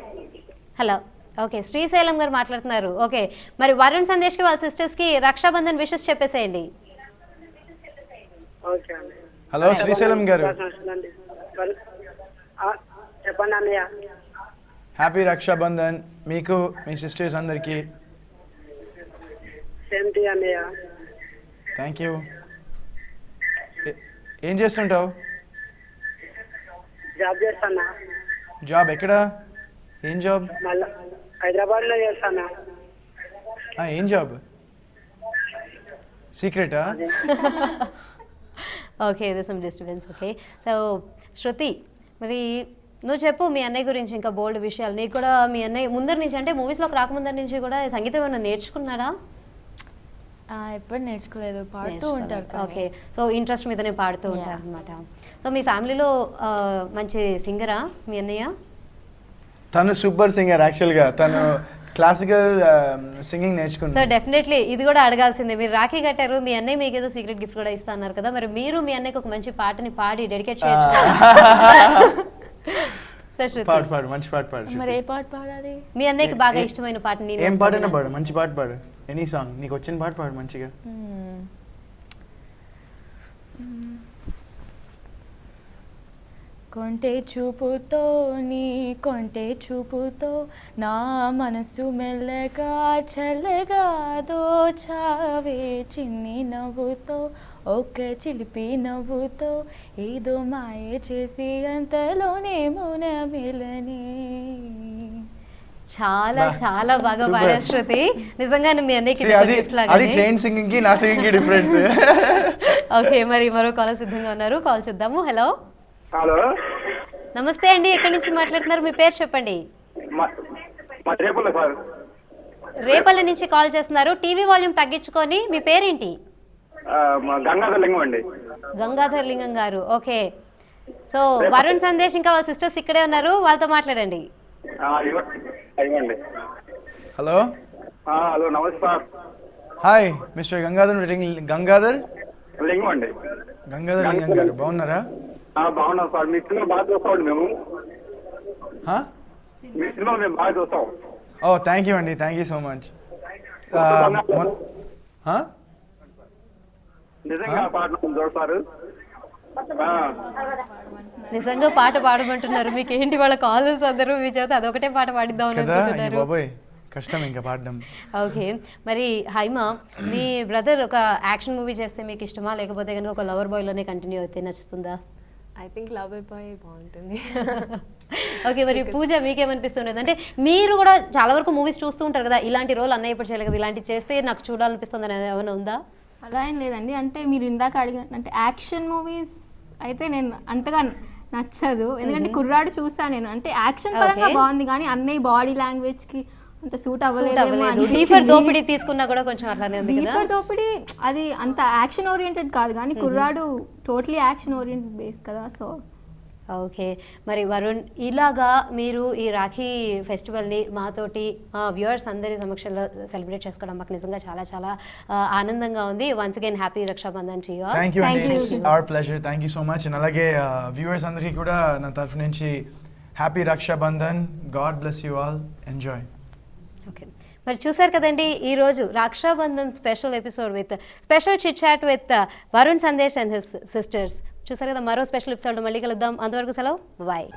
హలో, ఓకే, శ్రీశైలం గారు మాట్లాడుతున్నారు. ఓకే, మరి వరుణ్ సందేశ్కి వాళ్ళ సిస్టర్స్కి రక్షాబంధన్ విషెస్ చెప్పేసేయండి. ఓకే అండి. హలో శ్రీశైలం గారు, చెప్పండి అన్నయ్య. హ్యాపీ రక్షాబంధన్ మీకు, మీ సిస్టర్స్ అందరికీ. సేమ్ టీ అన్నయ్య. Thank you. ఏం చేస్తుంటావు? జాబ్ చేస్తానా. జాబ్ ఎక్కడ? ఏం జాబ్? మళ్ళా హైదరాబాద్లో చేస్తానా. ఏం జాబ్? సీక్రెటా? ఓకే, ఇది సమ్ డిస్టర్బెన్స్. ఓకే, సో శృతి, మరి నువ్వు చెప్పు మీ అన్నయ్య గురించి ఇంకా బోల్డ్ విషయాలు. నీకు కూడా మీ అన్నయ్య ముందర నుంచి, అంటే మూవీస్లోకి రాకముందర నుంచి కూడా సంగీతం ఏమైనా నేర్చుకున్నాడా? ఎప్పుడు నేర్చుకోలేదు, పాడుతూ ఉంటారు. ఓకే, సో ఇంట్రెస్ట్ మీదనే పాడుతూ ఉంటారు అనమాట. సో మీ ఫ్యామిలీలో మంచి సింగరా మీ అన్నయ్య? తను సూపర్ సింగర్ యాక్చువల్గా. తను క్లాసికల్ సింగింగ్ సో నేర్చుకుంటాను. డెఫినెట్లీ ఇది కూడా అడగాల్సిందే. మీరు రాఖీ కట్టారు, మీ అన్నయ్య మీకు ఏదో సీక్రెట్ గిఫ్ట్ కూడా ఇస్తా అన్నారు కదా, మరి మీరు మీ అన్నయ్యకి ఒక మంచి పాటని పాడి డెడికేట్ చేయొచ్చు కదా? సో శృతి, పాడు, మంచి పాట పాడు. మరి ఏ పాట పాడాలి? మీ అన్నయ్యకి బాగా ఇష్టమైన పాటని ఏం పాటైనా పాడు, మంచి పాట పాడు. ఎనీ సాంగ్, నీకు వచ్చిన పాట పాడు మంచిగా. కొంటే చూపుతో నీ కొంటే చూపుతో నా మనసు మెల్లగా చల్లగా దోచావే చిన్ని నవ్వుతో, ఒక చిలిపి నవ్వుతో ఏదో మాయ చేసి అంతలోనే మునమిలని. చాలా చాలా బాగా పాడారు శృతి, నిజంగా మీ అన్నయ్యకి గిఫ్ట్ అది లాగా. ట్రైన్ సింగింగ్ కి నా సింగింగ్ కి డిఫరెన్స్. ఓకే, మరి మరో కాల్ సిద్ధంగా ఉన్నారు, కాల్ చూద్దాము. హలో హలో, నమస్తే అండి, ఎక్కడి నుంచి మాట్లాడుతున్నారు, మీ పేరు చెప్పండి. సార్. రేపల్లి నుంచి కాల్ చేస్తున్నారు, టీవీ వాల్యూమ్ తగ్గించుకొని. మీ పేరేంటి? గంగాధర్ లింగం అండి. గంగాధర్ లింగం గారు. ఓకే, సో వరుణ్ సందేశ్ ఇంకా వాళ్ళ సిస్టర్స్ ఇక్కడే ఉన్నారు, వాళ్ళతో మాట్లాడండి. ఇవ్వండి. హలో హలో, నమస్కారం. హాయ్ మిస్టర్ గంగాధర్ గంగాధర్ లింగం అండి. గంగాధర్ లింగం గారు, బాగున్నారా? బాగున్నాం సార్. మీ సినిమా బాగా చూస్తామండి మేము. మీ సినిమా మేము బాగా చూస్తాం. ఓ థ్యాంక్ యూ అండి, థ్యాంక్ యూ సో మచ్. నిజంగా పాట చూస్తారు. నిజంగా పాట పాడమంటున్నారు, మీకు ఏంటి వాళ్ళ కాలర్స్ అందరూ మీ చేత అదొకటే పాట పాడిద్దాం అనుకుంటున్నారు. బాబోయ్ కష్టం ఇంకా పాడడం. ఓకే, మరి హైమా, మీ బ్రదర్ ఒక యాక్షన్ మూవీ చేస్తే మీకు ఇష్టమా, లేకపోతే కనుక ఒక లవర్ బాయ్లోనే కంటిన్యూ అయితే నచ్చుతుందా? ఐ థింక్ లవర్ బాయ్ బాగుంటుంది. ఓకే, మరి పూజ మీకేమనిపిస్తుండేది? అంటే మీరు కూడా చాలా వరకు మూవీస్ చూస్తూ ఉంటారు కదా, ఇలాంటి రోల్ అన్నయ్య ఇప్పుడు చేయలేదు కదా, ఇలాంటి చేస్తే నాకు చూడాలనిపిస్తుంది అనేది ఏమైనా ఉందా? అలా ఏం లేదండి, అంటే మీరు ఇందాక అడిగినట్టు అంటే యాక్షన్ మూవీస్ అయితే నేను అంతగా నచ్చదు, ఎందుకంటే కుర్రాడు చూసాను నేను, అంటే యాక్షన్ పరంగా బాగుంది కానీ అన్నయ్య బాడీ లాంగ్వేజ్కి అంత సూట్ అవ్వలేదు. డీఫర్ దోపిడీ తీసుకున్నా కూడా కొంచెం అట్లానే ఉంది కదా. డీఫర్ దోపిడీ అది అంత యాక్షన్ ఓరియంటెడ్ కాదు, కానీ కుర్రాడు టోటలీ యాక్షన్ ఓరియంటెడ్ బేస్ కదా. సో ఓకే, మరి వరుణ్, ఇలాగా మీరు ఈ రాఖీ ఫెస్టివల్ని మాతోటి మా వ్యూవర్స్ అందరి సమక్షంలో సెలబ్రేట్ చేసుకోవడం మాకు నిజంగా చాలా చాలా ఆనందంగా ఉంది. Once again happy Rakshabandhan to you all. Thank you అండి, our pleasure, thank you so much. And అలాగే వ్యూవర్స్ అందరికీ కూడా నా తరఫు నుంచి happy Rakshabandhan. God bless you all, enjoy. Okay, మరి చూసారు కదండి ఈరోజు Rakshabandhan special episode with special chit chat with Varun Sandesh and his sisters. చూసారు కదా, మరో స్పెషల్ ఎపిసోడ్ మళ్ళీ కలుద్దాం, అంతవరకు సెలవు, బాయ్.